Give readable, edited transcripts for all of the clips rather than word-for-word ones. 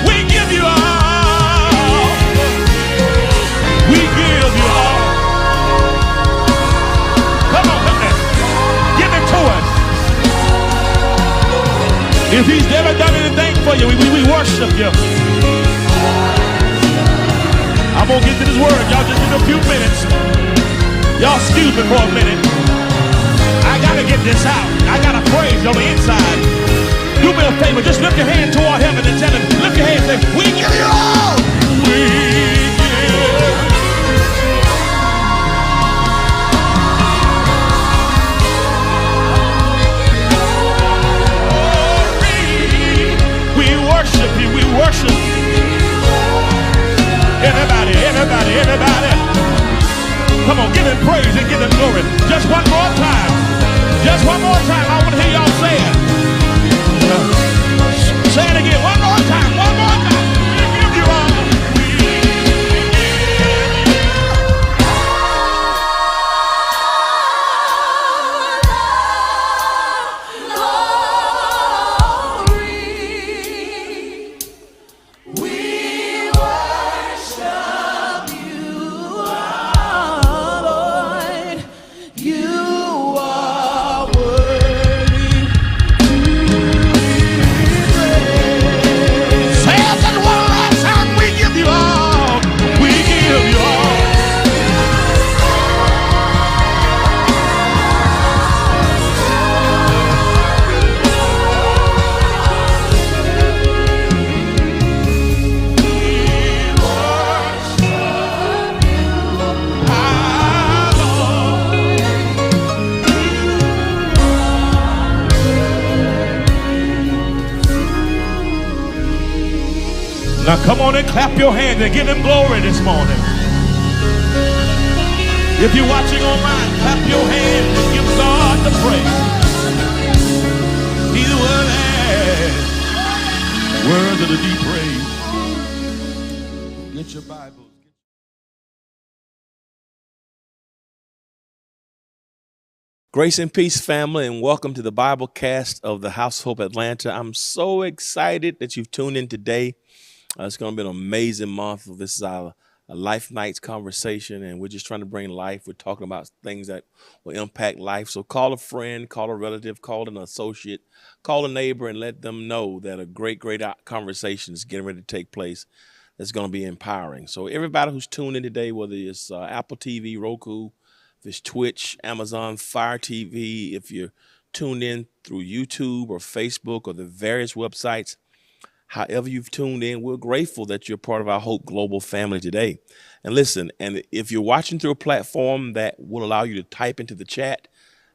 We give you all If he's never done anything for you, we worship you. I'm going to get to this word. Y'all just give me a few minutes. Y'all excuse me for a minute. I got to get this out. I got to praise on the inside. Do me a favor. Just lift your hand toward heaven and tell him. Lift your hand and say, we give you all. We give. We worship you. We worship you. Everybody, everybody, everybody. Come on, give him praise and give him glory. Just one more time. Just one more time. I want to hear y'all say it. Say it again. One more time. One more time. We give you all. Now come on and clap your hands and give him glory this morning. If you're watching online, clap your hands and give God the praise. He's worthy to be praised. Get your Bibles. Grace and peace, family, and welcome to the Biblecast of the House of Hope Atlanta. I'm so excited that you've tuned in today. It's going to be an amazing month. This is our Life Nights conversation, and we're just trying to bring life. We're talking about things that will impact life. So call a friend, call a relative, call an associate, call a neighbor, and let them know that a great conversation is getting ready to take place that's going to be empowering. So everybody who's tuned in today, whether it's Apple TV, Roku, if it's Twitch, Amazon, Fire TV, if you're tuned in through YouTube or Facebook or the various websites, however you've tuned in, we're grateful that you're part of our Hope Global family today. And listen, and if you're watching through a platform that will allow you to type into the chat,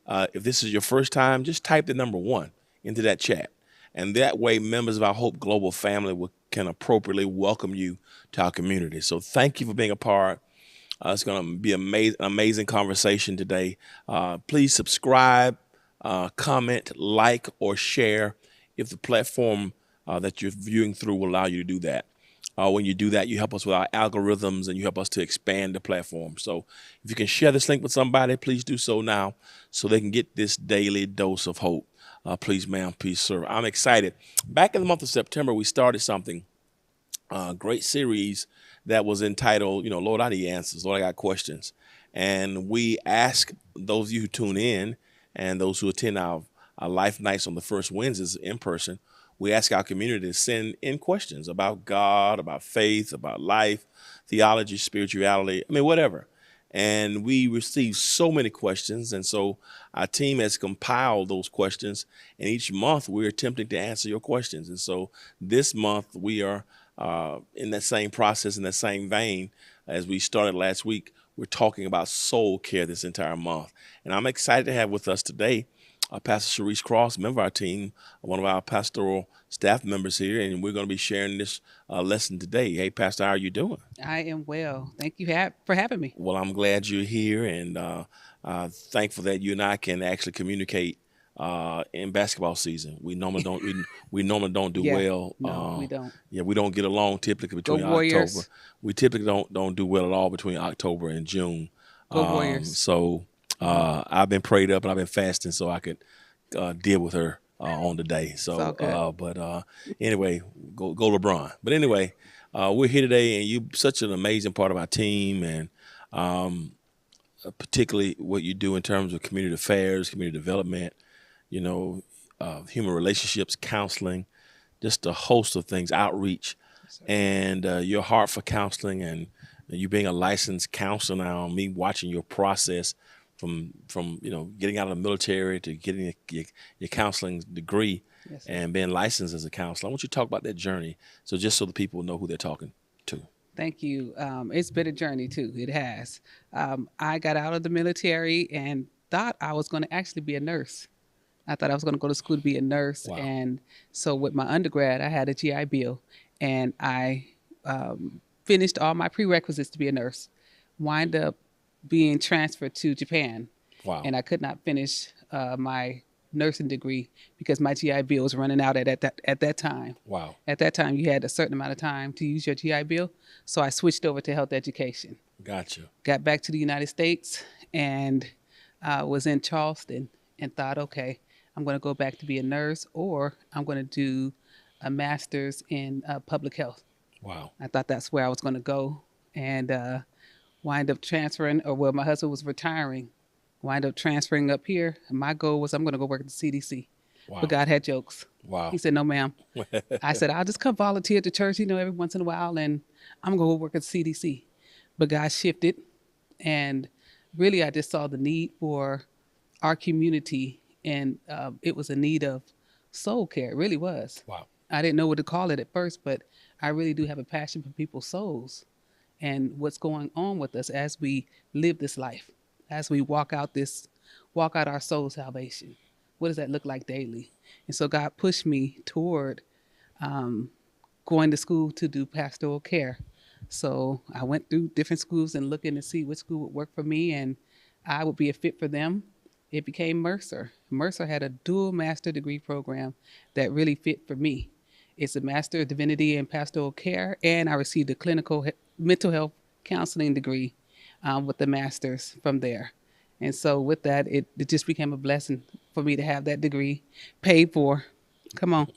if this is your first time, just type the number 1 into that chat. And that way, members of our Hope Global family can appropriately welcome you to our community. So thank you for being a part. It's going to be an amazing conversation today. Please subscribe, comment, like, or share if the platform that you're viewing through will allow you to do that. When you do that, you help us with our algorithms and you help us to expand the platform. So if you can share this link with somebody, please do so now so they can get this daily dose of hope. Please, ma'am, please, sir. I'm excited. Back in the month of September, we started something, a great series that was entitled, Lord, I need answers. Lord, I got questions. And we ask those of you who tune in and those who attend our Life Nights on the first Wednesdays in person, we ask our community to send in questions about God, about faith, about life, theology, spirituality, whatever. And we received so many questions. And so our team has compiled those questions. And each month we're attempting to answer your questions. And so this month we are in that same process, in that same vein as we started last week. We're talking about soul care this entire month. And I'm excited to have with us today Pastor Sharice Cross, member of our team, one of our pastoral staff members here, and we're going to be sharing this lesson today. Hey, Pastor, how are you doing? I am well. Thank you for having me. Well, I'm glad you're here, and thankful that you and I can actually communicate in basketball season. We normally don't. We normally don't do well. No, we don't. Yeah, we don't get along typically between Go Warriors. October. We typically don't do well at all between October and June. Go Warriors. So I've been prayed up and I've been fasting so I could deal with her on the day. So, anyway, go LeBron. But anyway, we're here today, and you're such an amazing part of our team, and particularly what you do in terms of community affairs, community development. human relationships, counseling, just a host of things, outreach, and your heart for counseling, and you being a licensed counselor now. Me watching your process from getting out of the military to getting your counseling degree and being licensed as a counselor. I want you to talk about that journey, just so the people know who they're talking to. Thank you. It's been a journey too. It has. I got out of the military and thought I was going to actually be a nurse. I thought I was going to go to school to be a nurse. Wow. And so with my undergrad, I had a GI Bill, and I finished all my prerequisites to be a nurse. Wind up being transferred to Japan. Wow. And I could not finish my nursing degree because my GI Bill was running out at that time. Wow. At that time, you had a certain amount of time to use your GI Bill. So I switched over to health education. Gotcha. Got back to the United States and was in Charleston and thought, okay, I'm going to go back to be a nurse, or I'm going to do a master's in public health. Wow. I thought that's where I was going to go, and wind up transferring, my husband was retiring, wind up transferring up here. And my goal was I'm going to go work at the CDC. Wow. But God had jokes. Wow. He said, no, ma'am. I said, I'll just come volunteer at the church, every once in a while, and I'm going to go work at the CDC. But God shifted, and really I just saw the need for our community, and it was a need of soul care. It really was. Wow. I didn't know what to call it at first, but I really do have a passion for people's souls and what's going on with us as we live this life, as we walk out our soul salvation. What does that look like daily? And so God pushed me toward going to school to do pastoral care. So I went through different schools and looking to see which school would work for me and I would be a fit for them. It became Mercer. Mercer had a dual master degree program that really fit for me. It's a Master of Divinity in Pastoral Care, and I received a clinical mental health counseling degree with the master's from there. And so with that, it just became a blessing for me to have that degree paid for. Come on.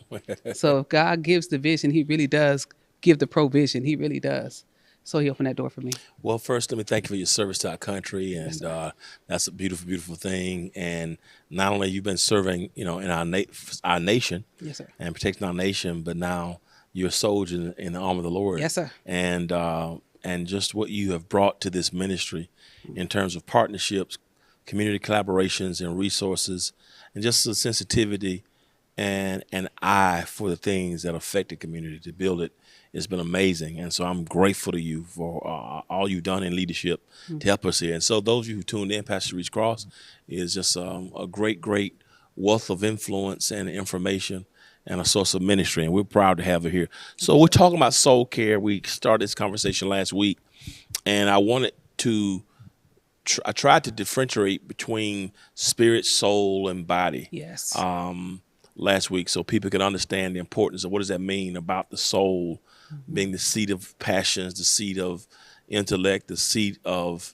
So if God gives the vision, he really does give the provision. He really does. So he opened that door for me. Well, first, let me thank you for your service to our country, and Yes, that's a beautiful, beautiful thing. And not only you've been serving, in our nation, yes, sir, and protecting our nation, but now you're a soldier in the arm of the Lord. Yes, sir. And just what you have brought to this ministry in terms of partnerships, community collaborations, and resources, and just the sensitivity and an eye for the things that affect the community to build it. It's been amazing. And so I'm grateful to you for all you've done in leadership to help us here. And so those of you who tuned in, Pastor Reach Cross is just a great, great wealth of influence and information and a source of ministry. And we're proud to have her here. So we're talking about soul care. We started this conversation last week, and I wanted to I tried to differentiate between spirit, soul, and body. Yes. Last week, so people can understand the importance of what does that mean about the soul being the seat of passions, the seat of intellect, the seat of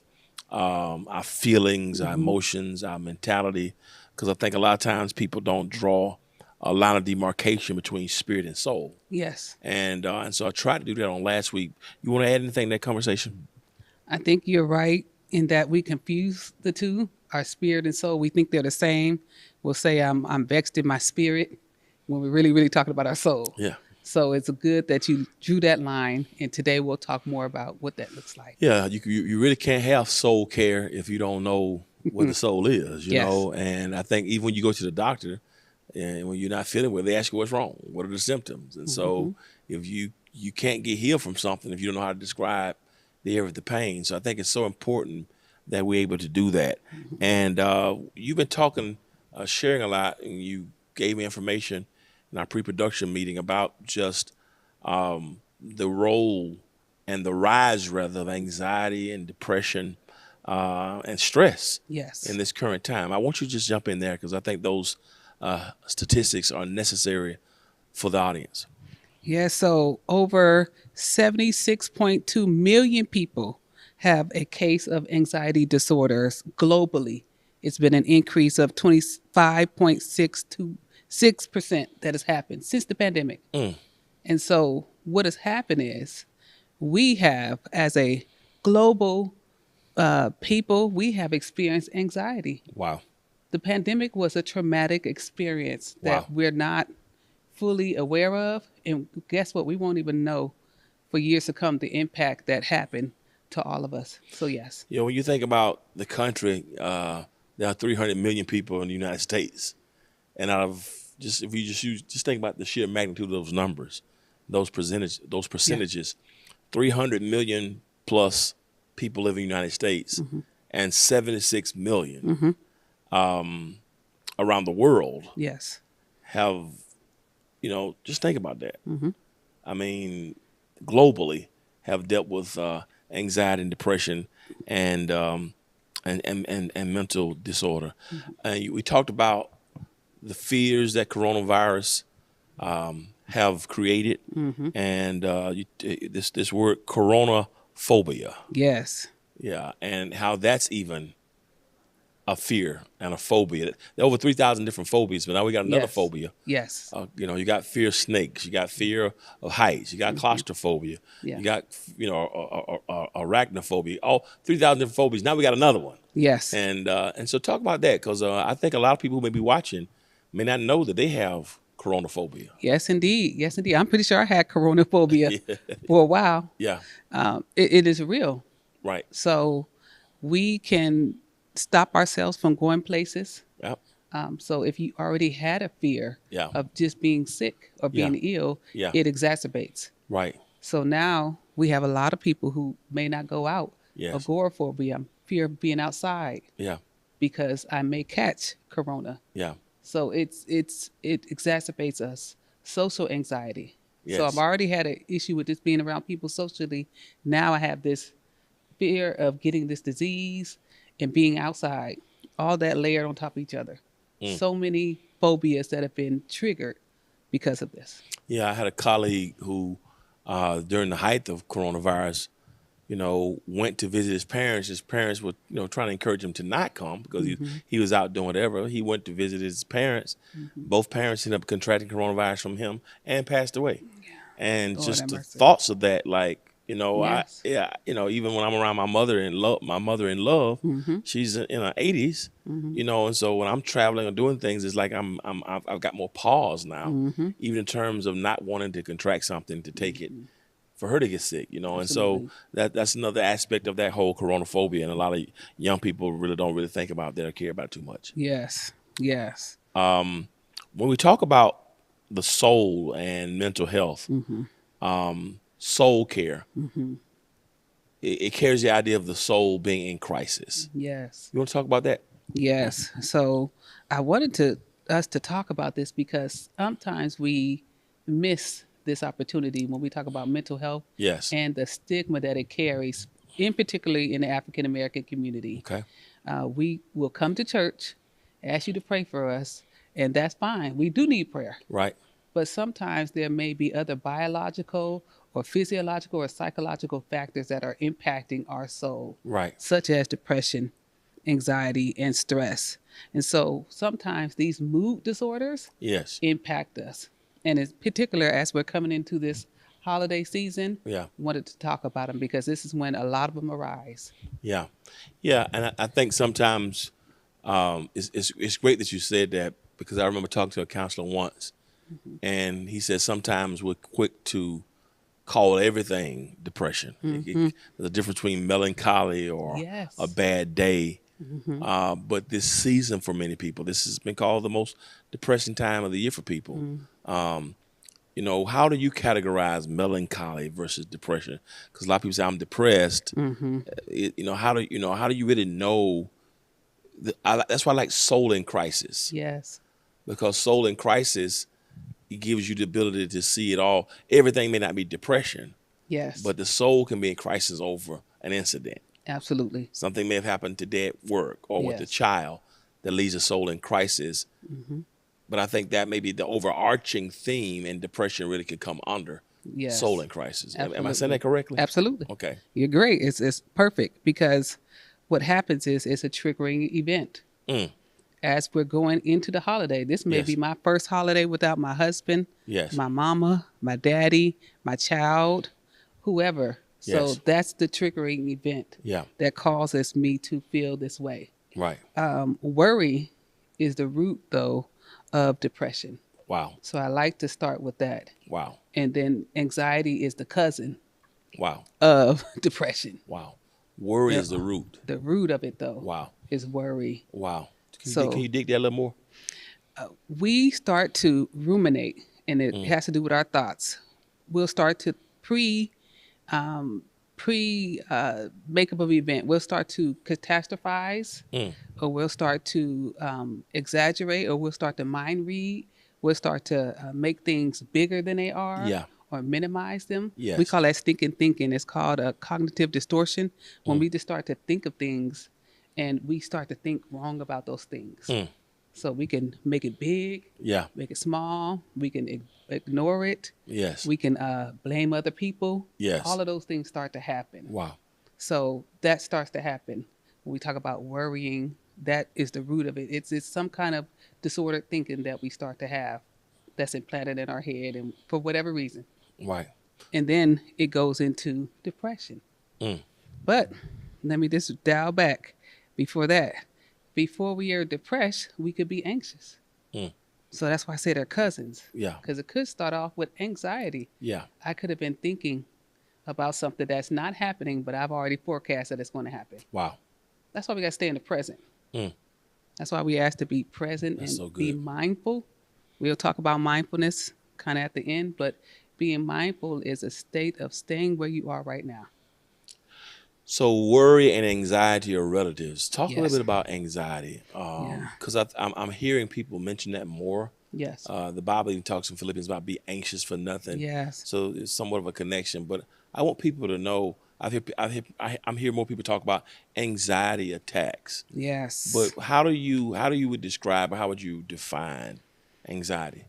our feelings, our emotions, our mentality. Because I think a lot of times people don't draw a line of demarcation between spirit and soul. Yes. And so I tried to do that on last week. You want to add anything to that conversation? I think you're right in that we confuse the two, our spirit and soul. We think they're the same. We'll say I'm vexed in my spirit when we're really, really talking about our soul. Yeah. So it's good that you drew that line, and today we'll talk more about what that looks like. Yeah, you really can't have soul care if you don't know what the soul is, you Yes. know. And I think even when you go to the doctor and when you're not feeling well, they ask you what's wrong, what are the symptoms. And so if you can't get healed from something if you don't know how to describe the area of the pain. So I think it's so important that we're able to do that. And you've been talking, sharing a lot, and you gave me information in our pre-production meeting about just the role and the rise, rather, of anxiety and depression and stress Yes. in this current time. I want you to just jump in there because I think those statistics are necessary for the audience. Yeah, so over 76.2 million people have a case of anxiety disorders globally. It's been an increase of 25.6% that has happened since the pandemic. And so what has happened is we have, as a global people, we have experienced anxiety. Wow. the pandemic was a traumatic experience that Wow. we're not fully aware of. And guess what? We won't even know for years to come the impact that happened to all of us. So, yes. You know, when you think about the country, there are 300 million people in the United States, and out of if you just think about the sheer magnitude of those numbers, those percentages, 300 million plus people live in the United States, and 76 million around the world Yes. have, just think about that. I mean, globally have dealt with anxiety and depression and mental disorder. And we talked about the fears that coronavirus have created, and this word coronaphobia, Yes. yeah, and how that's even a fear and a phobia. There are over 3,000 different phobias, but now we got another Yes. phobia. Yes. You got fear of snakes, you got fear of heights, you got claustrophobia, Yeah. you got arachnophobia. All 3,000 different phobias. Now we got another one. Yes. And so talk about that, because I think a lot of people who may be watching may not know that they have coronaphobia. Yes, indeed. Yes, indeed. I'm pretty sure I had coronaphobia for a while. Yeah, It is real. right. So we can stop ourselves from going places. Yep. So if you already had a fear Yeah. of just being sick or being ill, Yeah. it exacerbates. Right. So now we have a lot of people who may not go out. Yes. Agoraphobia, fear of being outside Yeah. because I may catch corona. Yeah. So it exacerbates us. Social anxiety. Yes. So I've already had an issue with just being around people socially. Now I have this fear of getting this disease and being outside. All that layered on top of each other. So many phobias that have been triggered because of this. Yeah, I had a colleague who, during the height of coronavirus, went to visit his parents. His parents were, trying to encourage him to not come because he was out doing whatever. He went to visit his parents. Both parents ended up contracting coronavirus from him and passed away. And Lord just have the mercy. thoughts of that, like, Yes. even when I'm around my mother in love, she's in her 80s, and so when I'm traveling or doing things, it's like I've got more pause now, even in terms of not wanting to contract something to take it for her to get sick, and so that's another aspect of that whole coronaphobia, and a lot of young people really don't think about that or care about it too much. Yes. Yes. When we talk about the soul and mental health, soul care, it carries the idea of the soul being in crisis. Yes. You want to talk about that? Yes. So I wanted us to talk about this because sometimes we miss this opportunity when we talk about mental health. Yes. And the stigma that it carries, in particularly in the African American community. Okay. We will come to church, ask you to pray for us, and that's fine. We do need prayer. Right. But sometimes there may be other biological or physiological or psychological factors that are impacting our soul. Right. Such as depression, anxiety, and stress. And so sometimes these mood disorders Yes. impact us. And in particular, as we're coming into this holiday season, Yeah. wanted to talk about them because this is when a lot of them arise. Yeah. Yeah. And I think sometimes it's great that you said that, because I remember talking to a counselor once, and he said sometimes we're quick to call everything depression. There's a difference between melancholy or Yes. a bad day. But this season for many people, this has been called the most depressing time of the year for people. How do you categorize melancholy versus depression? Because a lot of people say I'm depressed. How do you really know? That's why I like soul in crisis, Yes. because soul in crisis, it gives you the ability to see it all. Everything may not be depression, Yes. but the soul can be in crisis over an incident. Absolutely. Something may have happened today at work or with a Yes. child that leaves a soul in crisis. But I think that may be the overarching theme, and depression really could come under Yes. soul in crisis. Am I saying Absolutely. that correctly? Absolutely. Okay. You're great. It's perfect because what happens is it's a triggering event. As we're going into the holiday, this may Yes. be my first holiday without my husband, Yes. my mama, my daddy, my child, whoever. So Yes. that's the triggering event Yeah. that causes me to feel this way. Right. Worry is the root, though, of depression. Wow. So I like to start with that. Wow. And then anxiety is the cousin Wow. of depression. Wow. Worry is the The, root. the root of it, though, Wow. is worry. Wow. Can So you dig that a little more? we start to ruminate, and it Mm. has to do with our thoughts. We'll start to makeup of event. We'll start to catastrophize, Mm. or we'll start to exaggerate, or we'll start to mind read. We'll start to make things bigger than they are, Yeah. or minimize them. Yes. We call that stinking thinking. It's called a cognitive distortion, when Mm. we just start to think of things and we start to think wrong about those things. Mm. So we can make it big, Yeah. make it small. We can ignore it. Yes. We can blame other people. Yes. All of those things start to happen. Wow. So that starts to happen when we talk about worrying. That is the root of it. It's some kind of disordered thinking that we start to have, that's implanted in our head, and for whatever reason. Right. And then it goes into depression. Mm. But let me just dial back before that. Before we are depressed, we could be anxious. Mm. So that's why I say they're cousins, Yeah. because it could start off with anxiety. Yeah. I could have been thinking about something that's not happening, but I've already forecasted it's going to happen. Wow. That's why we got to stay in the present. Mm. That's why we ask to be present That's and so be good. mindful. We'll talk about mindfulness kind of at the end, but being mindful is a state of staying where you are right now. So worry and anxiety are relatives. Talk a Yes. little bit about anxiety, Yeah. because I'm hearing people mention that more. Yes. The Bible even talks in Philippians about be anxious for nothing. Yes. So it's somewhat of a connection. But I want people to know. I'm hearing more people talk about anxiety attacks. Yes. But how do you would describe, or how would you define anxiety?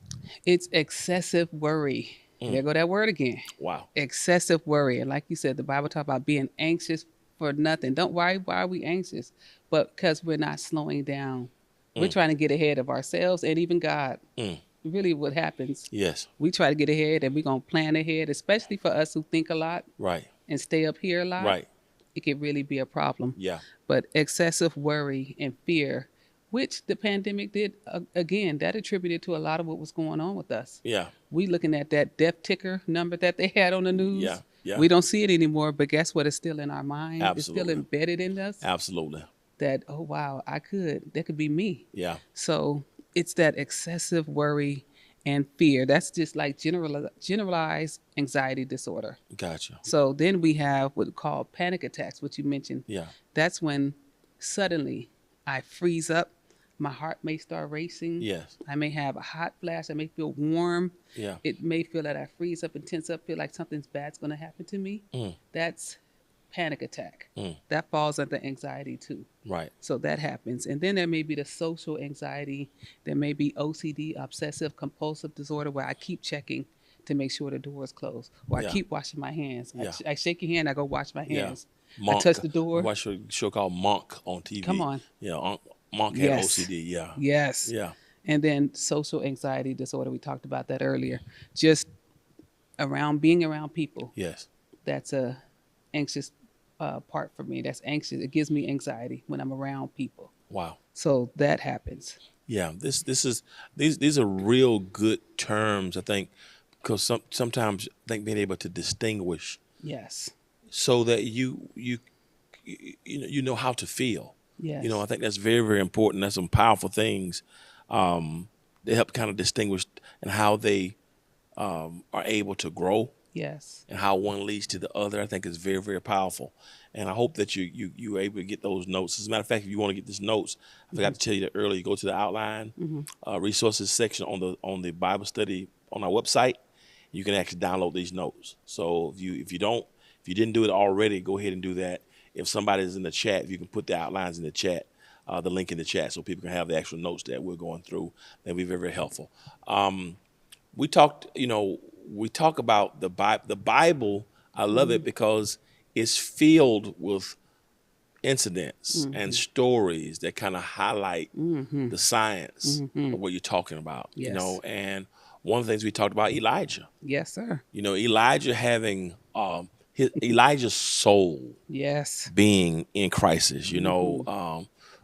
It's excessive worry. There go that word again. Wow. Excessive worry. And like you said, the Bible talks about being anxious for nothing. Don't worry. Why are we anxious? But because we're not slowing down. We're trying to get ahead of ourselves and even God. Mm. Really what happens, Yes. we try to get ahead, and we're going to plan ahead, especially for us who think a lot Right. and stay up here a lot. Right. It can really be a problem. Yeah. But excessive worry and fear, which the pandemic did, again, that attributed to a lot of what was going on with us. Yeah. We looking at that death ticker number that they had on the news. Yeah. Yeah. We don't see it anymore, but guess what? It's still in our mind. Absolutely. It's still embedded in us. Absolutely. That, oh, wow, that could be me. Yeah. So it's that excessive worry and fear. That's just like generalized anxiety disorder. Gotcha. So then we have what we call panic attacks, which you mentioned. Yeah. That's when suddenly I freeze up. My heart may start racing. Yes. I may have a hot flash. I may feel warm. Yeah. It may feel that I freeze up and tense up, feel like something's bad's going to happen to me. Mm. That's panic attack. Mm. That falls under anxiety too. Right. So that happens. And then there may be the social anxiety. There may be OCD, obsessive compulsive disorder, where I keep checking to make sure the door is closed. Or Yeah. I keep washing my hands. Yeah. I shake your hand, I go wash my Yeah. hands. Monk. I touch the door. I watched a show called Monk on TV. Come on. Yeah. Monk had Yes. OCD. Yeah. Yes. Yeah. And then social anxiety disorder, we talked about that earlier. Just being around people. Yes. That's a anxious part for me. That's anxious. It gives me anxiety when I'm around people. Wow. So that happens. Yeah. These are real good terms, I think, because sometimes I think being able to distinguish Yes. so that you know how to feel. Yes. I think that's very, very important. That's some powerful things. They help kind of distinguish and how they are able to grow, Yes. and how one leads to the other. I think is very, very powerful. And I hope that you're able to get those notes. As a matter of fact, if you want to get these notes, I forgot to tell you that earlier. You go to the outline resources section on the Bible study on our website. You can actually download these notes. So if you didn't do it already, go ahead and do that. If somebody's in the chat, if you can put the outlines in the chat, the link in the chat, so people can have the actual notes that we're going through. That'd be very, very helpful. We talk about the Bible. The Bible, I love it because it's filled with incidents and stories that kind of highlight the science of what you're talking about. Yes. And one of the things we talked about, Elijah. Yes, sir. Elijah having Elijah's soul Yes. being in crisis.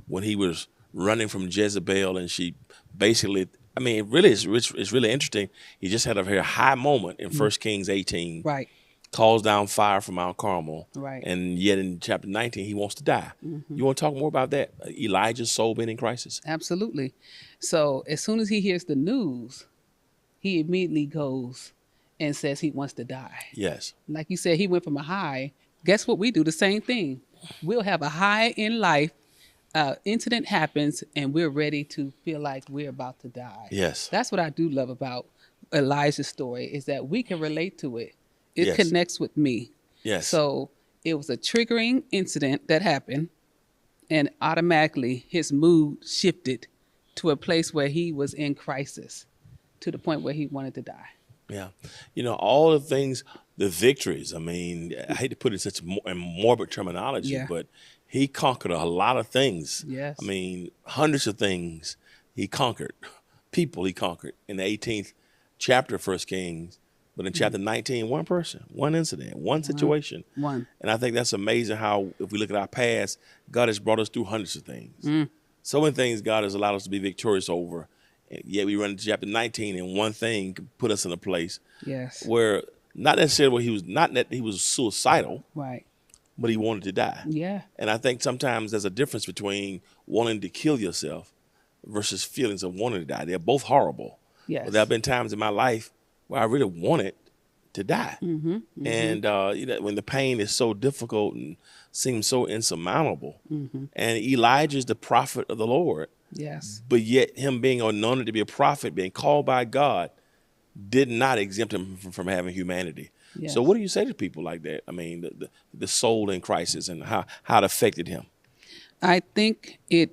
When he was running from Jezebel, and she basically, I mean, it really is. It's really interesting. He just had a very high moment in 1 Kings 18, Right. calls down fire from Mount Carmel, Right. and yet in chapter 19 he wants to die. You want to talk more about that? Elijah's soul being in crisis. Absolutely. So as soon as he hears the news, he immediately goes and says he wants to die. Yes. Like you said, he went from a high. Guess what? We do the same thing. We'll have a high in life. Incident happens, and we're ready to feel like we're about to die. Yes. That's what I do love about Elijah's story, is that we can relate to it. It Yes. connects with me. Yes. So it was a triggering incident that happened, and automatically his mood shifted to a place where he was in crisis, to the point where he wanted to die. Yeah. All the things, the victories, I mean, I hate to put it in such morbid terminology, Yeah. but he conquered a lot of things. Yes. I mean, hundreds of things he conquered. People he conquered in the 18th chapter of 1 Kings. But in chapter 19, one person, one incident, one situation. One. And I think that's amazing how, if we look at our past, God has brought us through hundreds of things. So many things God has allowed us to be victorious over. And yet we run into chapter 19, and one thing could put us in a place Yes. where not necessarily where he was suicidal, Right. but he wanted to die. Yeah. And I think sometimes there's a difference between wanting to kill yourself versus feelings of wanting to die. They're both horrible. Yes. But there have been times in my life where I really wanted to die. And when the pain is so difficult and seems so insurmountable. And Elijah is the prophet of the Lord. Yes. But yet him being anointed to be a prophet, being called by God, did not exempt him from having humanity. Yes. So what do you say to people like that? I mean, the soul in crisis and how it affected him. I think it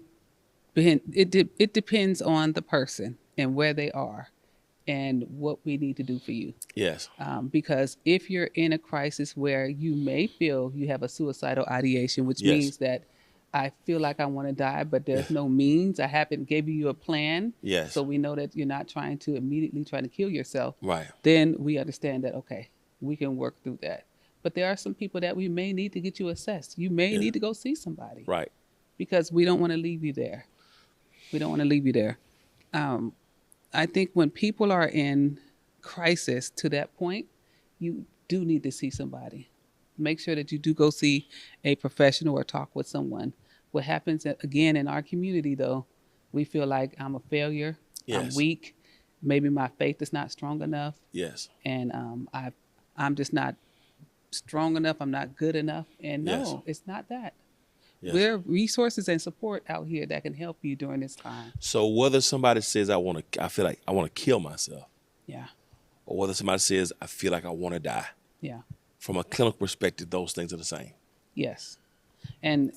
depends on the person and where they are and what we need to do for you. Yes. Because if you're in a crisis where you may feel you have a suicidal ideation, which Yes. means that I feel like I want to die, but there's no means. I haven't given you a plan. Yes. So we know that you're not trying to immediately try to kill yourself. Right. Then we understand that, okay, we can work through that. But there are some people that we may need to get you assessed. You may need to go see somebody. Right. Because we don't want to leave you there. We don't want to leave you there. I think when people are in crisis to that point, you do need to see somebody. Make sure that you do go see a professional or talk with someone. What happens, again, in our community, though, we feel like I'm a failure. Yes. I'm weak. Maybe my faith is not strong enough. Yes. And I'm just not strong enough. I'm not good enough. And no, Yes. it's not that. Yes. There are resources and support out here that can help you during this time. So whether somebody says I feel like I want to kill myself, Yeah. or whether somebody says I feel like I want to die, Yeah. from a clinical perspective, those things are the same. Yes. And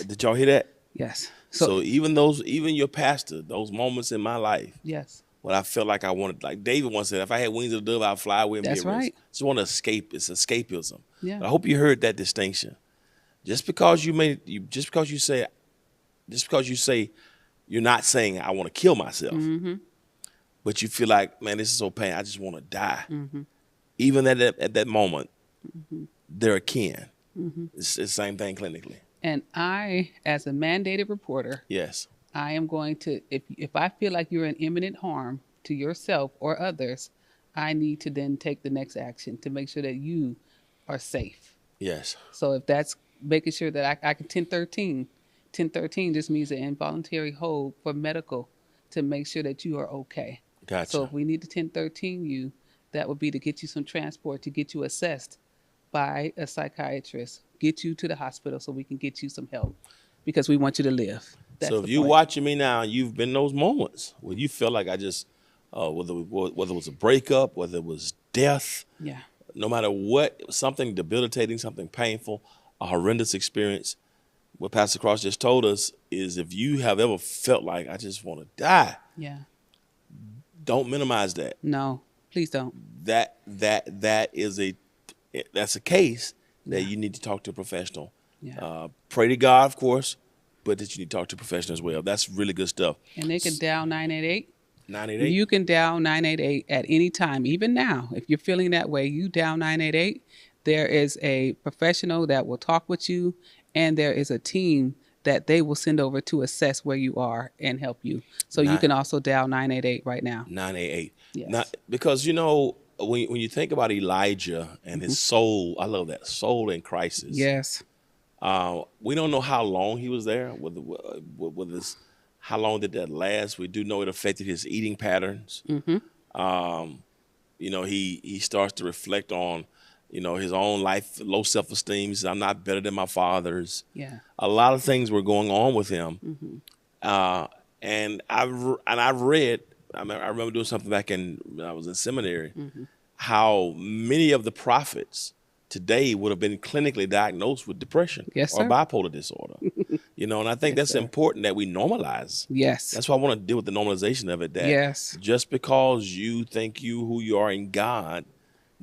Did y'all hear that? yes. So even your pastor, those moments in my life Yes. when I felt like I wanted, like David once said, if I had wings of the dove, I'd fly away and That's be at rest. right. Just want to escape. It's escapism. Yeah. But I hope you heard that distinction. Just because you say you're not saying I want to kill myself, but you feel like, man, this is so painful. I just want to die. Even at that moment, they're akin. It's the same thing clinically. And I, as a mandated reporter, Yes. I am going to, if I feel like you're in imminent harm to yourself or others, I need to then take the next action to make sure that you are safe. Yes. So if that's making sure that I can 1013 just means an involuntary hold for medical to make sure that you are okay. Gotcha. So if we need to 1013 you, that would be to get you some transport, to get you assessed by a psychiatrist, get you to the hospital so we can get you some help because we want you to live. That's So if the you're point. watching me now, you've been in those moments where you feel like I just, whether it was a breakup, whether it was death, Yeah. no matter what, it was something debilitating, something painful, a horrendous experience. What Pastor Cross just told us is if you have ever felt like I just want to die, Yeah. don't minimize that. No, please don't. That's a case that you need to talk to a professional. Yeah. Pray to God, of course, but that you need to talk to a professional as well. That's really good stuff. And they can dial 988. 988. You can dial 988 at any time, even now. If you're feeling that way, you dial 988. There is a professional that will talk with you, and there is a team that they will send over to assess where you are and help you. So you can also dial 988 right now. 988. Yes. Not because when you think about Elijah and his soul, I love that soul in crisis. Yes. We don't know how long he was there with this. How long did that last? We do know it affected his eating patterns. He starts to reflect on, his own life, low self-esteem. He says, I'm not better than my fathers. Yeah. A lot of things were going on with him. And I've read, I remember doing something back when I was in seminary, how many of the prophets today would have been clinically diagnosed with depression Yes, or sir. bipolar disorder. And I think Yes, that's sir. important that we normalize. Yes. That's why I want to deal with the normalization of it. That Yes. just because you think who you are in God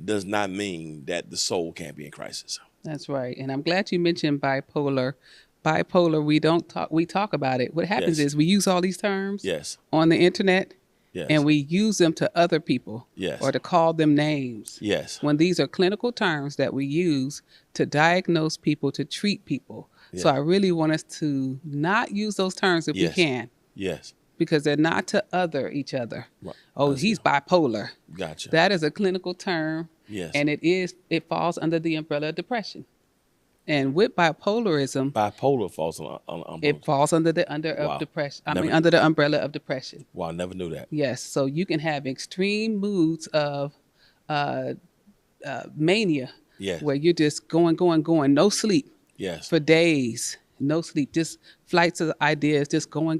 does not mean that the soul can't be in crisis. That's right. And I'm glad you mentioned bipolar. Bipolar, we talk about it. What happens Yes. is we use all these terms Yes. on the internet, Yes. and we use them to other people, Yes. or to call them names. Yes. When these are clinical terms that we use to diagnose people, to treat people. Yeah. So I really want us to not use those terms if Yes. we can, Yes. because they're not to other each other. Right. Oh, That's he's good. bipolar. Gotcha. That is a clinical term. Yes. And it falls under the umbrella of depression. And with bipolarism, Bipolar falls on it falls under the Wow. of depression. Never- Under the umbrella of depression. Wow, I never knew that. Yes. So you can have extreme moods of mania, Yes. where you're just going, no sleep Yes. for days, no sleep, just flights of ideas, just going.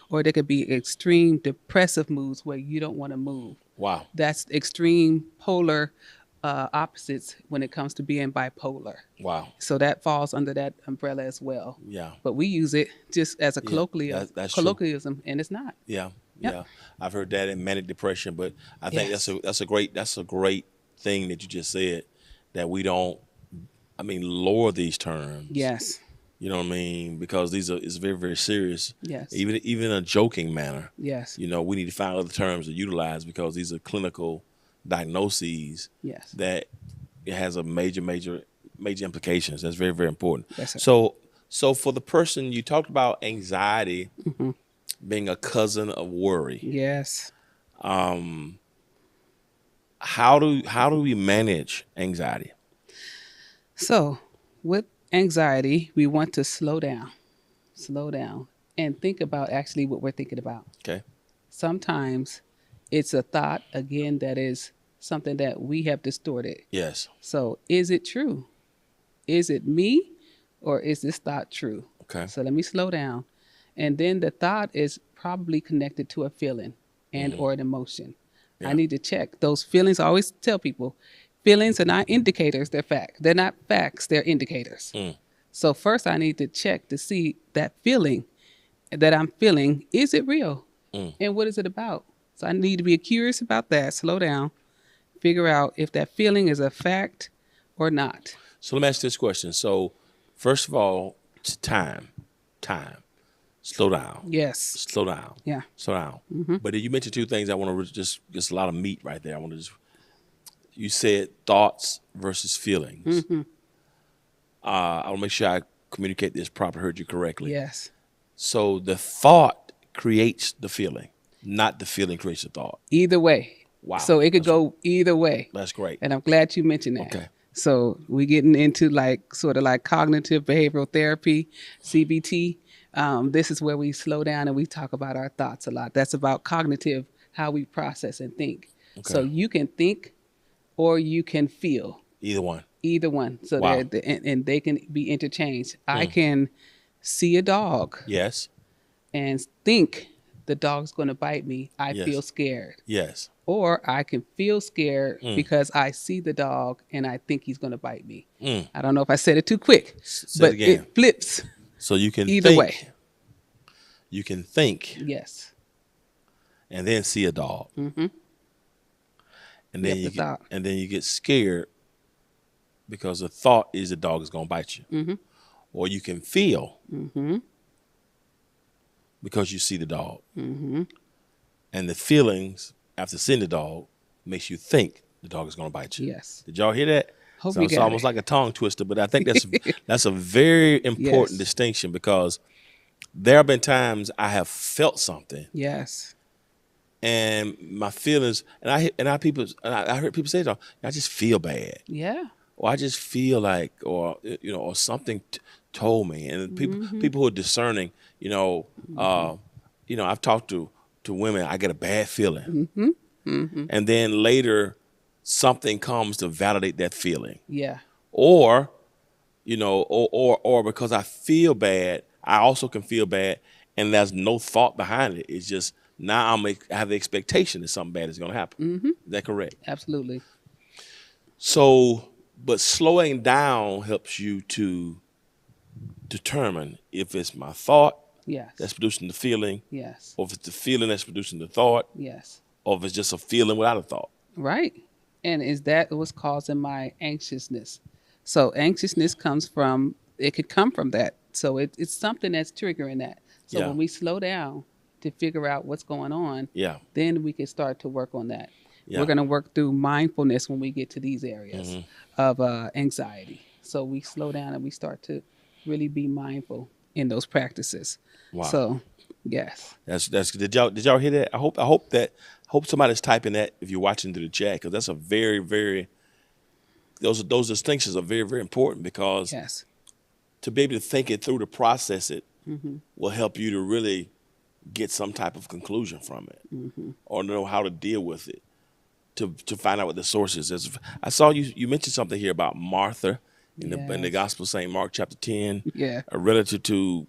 Or there could be extreme depressive moods where you don't want to move. Wow. That's extreme polar opposites when it comes to being bipolar. Wow. So that falls under that umbrella as well. Yeah. But we use it just as a that's true. colloquialism, and it's not. Yeah. Yep. Yeah. I've heard that in manic depression, but I think Yes. that's a great thing that you just said, that we don't lower these terms. Yes. You know what I mean? Because it's very, very serious. Yes. Even in a joking manner. Yes. We need to find other terms to utilize, because these are clinical diagnoses Yes. that it has a major implications. That's very, very important. Yes, sir. So for the person, you talked about anxiety being a cousin of worry. Yes. How do we manage anxiety? So with anxiety, we want to slow down, and think about actually what we're thinking about. Okay. Sometimes it's a thought, again, that is something that we have distorted. Yes. So is it true? Is it me, or is this thought true? Okay. So let me slow down. And then the thought is probably connected to a feeling and or an emotion. Yeah. I need to check those feelings. I always tell people, feelings are not indicators, they're fact. They're not facts, they're indicators. So first I need to check to see that feeling that I'm feeling, is it real? And what is it about? So I need to be curious about that, slow down, figure out if that feeling is a fact or not. So let me ask this question. So first of all, it's time. Slow down. Yes. Slow down. Yeah. Slow down. But you mentioned two things I want to just a lot of meat right there. You said thoughts versus feelings. I want to make sure I communicate this properly, heard you correctly. Yes. So the thought creates the feeling, not the feeling creates the thought. Either way. Wow. So it could go either way. That's great. And I'm glad you mentioned that. Okay. So we're getting into sort of like cognitive behavioral therapy, CBT. This is where we slow down and we talk about our thoughts a lot. That's about cognitive, how we process and think. Okay. So you can think or you can feel. Either one. Either one. So Wow. and they can be interchanged. I can see a dog Yes. and think the dog's going to bite me. I Yes. feel scared. Yes. Or I can feel scared because I see the dog and I think he's going to bite me. I don't know if I said it too quick, Say but it again. it flips So you can either think. way. You can think Yes. and then see a dog. And then Yep, the thought. you get scared because the thought is the dog is going to bite you. Or you can feel because you see the dog. And the feelings after seeing the dog makes you think the dog is going to bite you. Yes. Did y'all hear that? Hope So you it's got almost it. like a tongue twister, but I think that's a very important Yes. distinction, because there have been times I have felt something Yes. and my feelings, and I heard people say, I just feel bad, Yeah. or I just feel like, or or something told me. And people who are discerning, I've talked to women. I get a bad feeling, and then later something comes to validate that feeling, Yeah. or or because I feel bad, I also can feel bad, and there's no thought behind it. It's just now I have the expectation that something bad is going to happen. Is that correct? Absolutely. So, but slowing down helps you to determine if it's my thought Yes. that's producing the feeling, Yes. or if it's the feeling that's producing the thought, Yes. or if it's just a feeling without a thought. Right. And is that what's causing my anxiousness? So anxiousness it could come from that. So it's something that's triggering that. So Yeah. when we slow down to figure out what's going on, Yeah. then we can start to work on that. Yeah. We're going to work through mindfulness when we get to these areas of anxiety. So we slow down and we start to really be mindful in those practices. Wow. So, yes. That's did y'all hear that? I hope somebody's typing that if you're watching through the chat, because that's a very those distinctions are very, very important, because Yes. to be able to think it through, to process it, will help you to really get some type of conclusion from it, or know how to deal with it, to find out what the source is. I saw you mentioned something here about Martha in the Yes. Gospel of St. Mark chapter 10, Yeah. relative to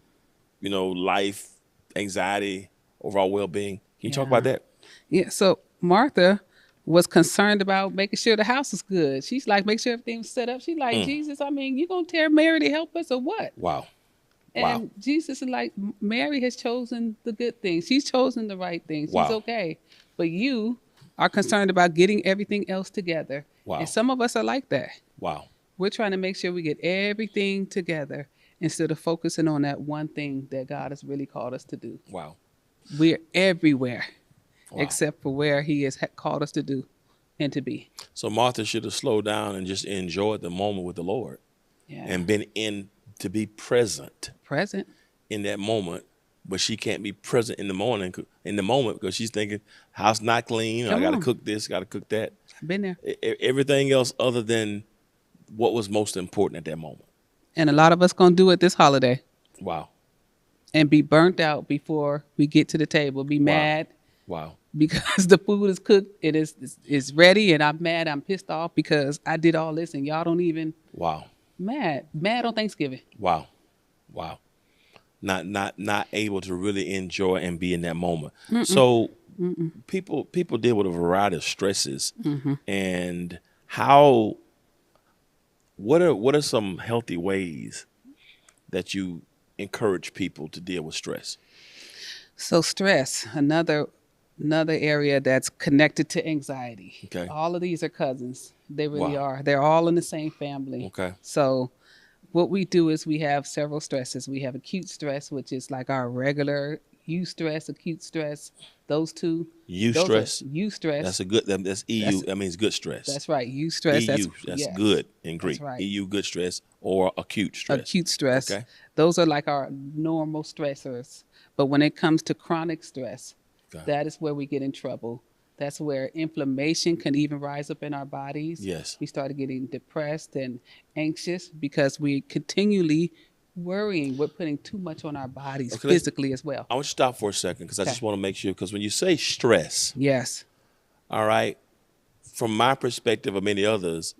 life, anxiety, overall well-being. Can you talk about that? Yeah. So Martha was concerned about making sure the house was good. She's like, make sure everything's set up. She's like, Jesus, I mean, you gonna tell Mary to help us or what? Wow. And Jesus is like, Mary has chosen the good thing. She's chosen the right thing. She's Wow. okay. But you are concerned about getting everything else together. Wow. And some of us are like that. Wow. We're trying to make sure we get everything together instead of focusing on that one thing that God has really called us to do. Wow. We're everywhere Wow. except for where he has called us to do and to be. So Martha should have slowed down and just enjoyed the moment with the Lord, Yeah. and to be present Present. in that moment. But she can't be present in the moment because she's thinking, house not clean, or I got to cook this, got to cook that. I've been there. Everything else other than what was most important at that moment. And a lot of us going to do it this holiday. Wow. And be burnt out before we get to the table. Be mad. Wow. Because the food is cooked, it is ready, and I'm mad. I'm pissed off because I did all this, and y'all don't even. Wow. Mad on Thanksgiving. Wow. Wow. Not able to really enjoy and be in that moment. So people deal with a variety of stresses, and what are some healthy ways that you encourage people to deal with stress? So stress, another area that's connected to anxiety. Okay. All of these are cousins. They really Wow. are. They're all in the same family. Okay. So what we do is we have several stresses. We have acute stress, which is like our regular eustress, acute stress. Those two. Eustress. Eustress. That's EU. That means good stress. That's right. Eustress. EU. That's yes. good in Greek. That's right. EU, good stress, or acute stress. Acute stress. Okay. Those are like our normal stressors. But when it comes to chronic stress, that is where we get in trouble. That's where inflammation can even rise up in our bodies. Yes. We started getting depressed and anxious because we continually worrying. We're putting too much on our bodies physically as well. I want you to stop for a second, because I just want to make sure, because when you say stress, yes, all right, from my perspective or many others,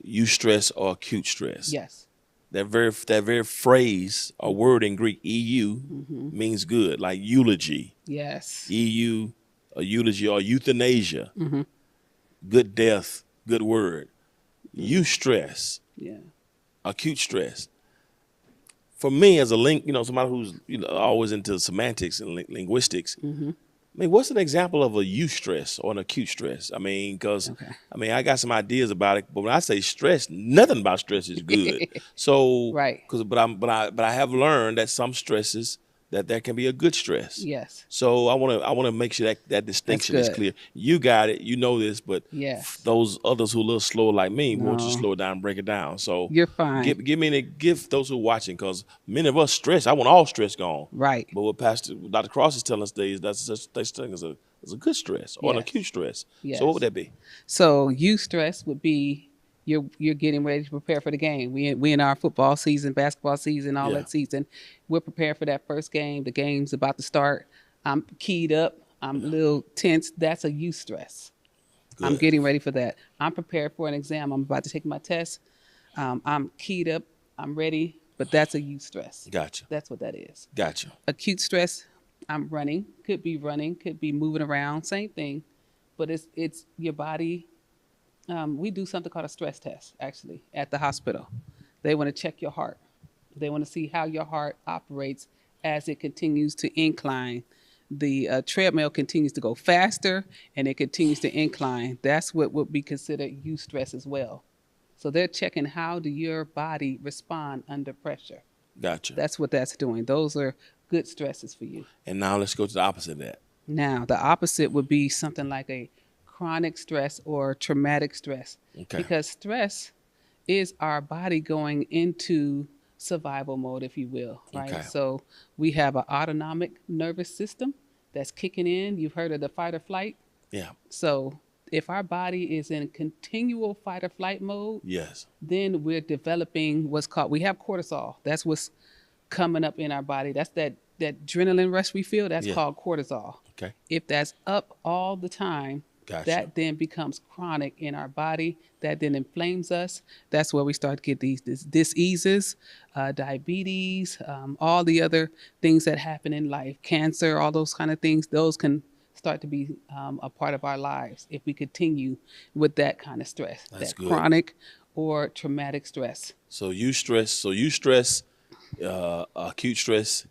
eustress or acute stress. yes, That very phrase or word in Greek, EU, means good, like eulogy. yes, EU, a eulogy, or euthanasia. Good death, good word. Eustress, yeah, acute stress. For me, as a somebody who's always into semantics and linguistics, I mean, what's an example of a eustress or an acute stress? I mean, because I got some ideas about it, but when I say stress, nothing about stress is good. So, right. but I have learned that some stresses that there can be a good stress. Yes. So I want to make sure that distinction is good. clear. You got it, you know this, but Yes. those others who are a little slower like me, won't you No. slow it down and break it down? So You're fine. give those who are watching, because many of us stress. I want all stress gone. Right. But what Dr. Cross is telling us today is that's such thing as a good stress or an Yes. acute stress. Yes. So what would that be? So eustress would be you're getting ready to prepare for the game. We in our football season, basketball season, all Yeah. that season. We're prepared for that first game. The game's about to start. I'm keyed up. I'm a little tense. That's a eustress. I'm Good. getting ready for that. I'm prepared for an exam. I'm about to take my test. I'm keyed up. I'm ready. But that's a eustress. Gotcha. That's what that is. Gotcha. Acute stress, I'm running. Could be moving around. Same thing. But it's your body. We do something called a stress test, actually, at the hospital. They want to check your heart. They want to see how your heart operates as it continues to incline. The treadmill continues to go faster, and it continues to incline. That's what would be considered eustress as well. So they're checking how do your body respond under pressure. Gotcha. That's what that's doing. Those are good stresses for you. And now let's go to the opposite of that. Now, the opposite would be something like a chronic stress or traumatic stress. Okay. Because stress is our body going into survival mode, if you will, right? Okay. So we have an autonomic nervous system that's kicking in. You've heard of the fight or flight. Yeah. So if our body is in continual fight or flight mode, Yes. then we're developing we have cortisol. That's what's coming up in our body. That's that adrenaline rush we feel. That's called cortisol. Okay. If that's up all the time, Gotcha. that then becomes chronic in our body. That then inflames us. That's where we start to get these diseases, diabetes, all the other things that happen in life, cancer, all those kind of things. Those can start to be a part of our lives if we continue with that kind of stress, That's that good. chronic or traumatic stress. So acute stress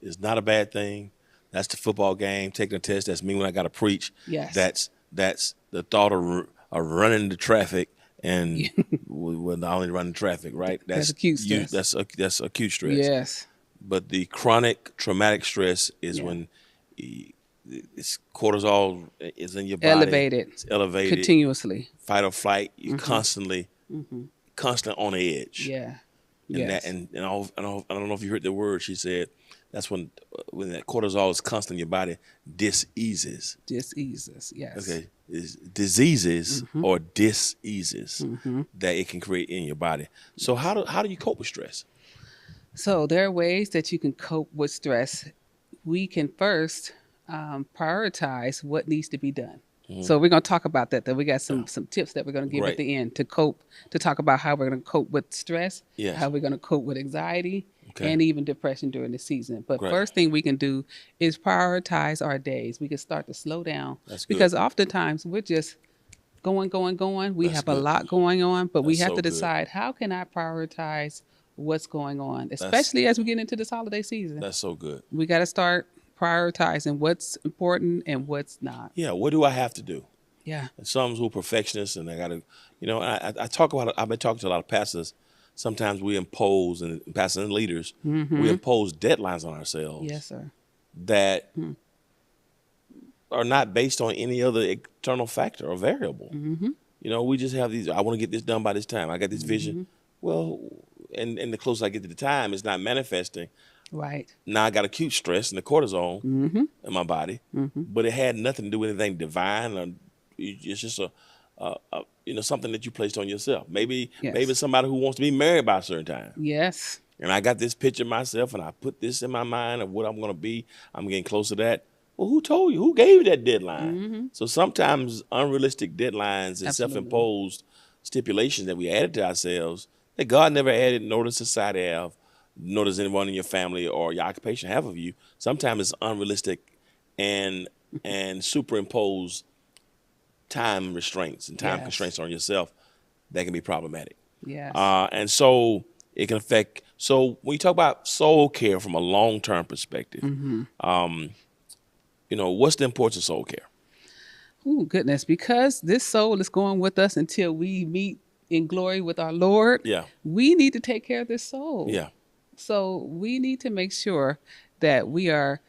is not a bad thing. That's the football game, taking a test. That's me when I got to preach. Yes. That's the thought of running into traffic, and we're not only running traffic, right? That's acute stress. That's acute stress. Yes. But the chronic traumatic stress is when it's cortisol is in your body. Elevated. It's elevated. Continuously. Fight or flight. You're constantly on the edge. Yeah. And Yes. I don't know if you heard the word she said. That's when that cortisol is constant in your body, diseases. Diseases, yes. Okay, is diseases or diseases that it can create in your body. So how do you cope with stress? So there are ways that you can cope with stress. We can first prioritize what needs to be done. So we're going to talk about that. Then we got some tips that we're going to give at the end to talk about how we're going to cope with stress, how we're going to cope with anxiety, and even depression during the season. But first thing we can do is prioritize our days. We can start to slow down. That's good. Because oftentimes we're just going. We have a lot going on, but we have to decide, how can I prioritize what's going on, especially as we get into this holiday season. That's so good. We got to start prioritizing what's important and what's not. Yeah, what do I have to do? Yeah. And some who are perfectionists, and I got to, I talk about it. I've been talking to a lot of pastors. Sometimes we impose, and pastors and leaders, we impose deadlines on ourselves. Yes, sir. That are not based on any other external factor or variable. We just have these, I want to get this done by this time. I got this vision. Well, and the closer I get to the time, it's not manifesting. Right. Now I got acute stress and the cortisol in my body, but it had nothing to do with anything divine. Or it's just something that you placed on yourself. Maybe somebody who wants to be married by a certain time. Yes. And I got this picture of myself, and I put this in my mind of what I'm going to be. I'm getting close to that. Well, who told you? Who gave you that deadline? So sometimes unrealistic deadlines and self-imposed stipulations that we added to ourselves that God never added, nor does society have, nor does anyone in your family or your occupation have of you. Sometimes it's unrealistic and superimposed time restraints and time constraints on yourself that can be problematic. Yes. And so it can affect. So when you talk about soul care from a long-term perspective, what's the importance of soul care? Oh, goodness. Because this soul is going with us until we meet in glory with our Lord. Yeah. We need to take care of this soul. Yeah. So we need to make sure that we are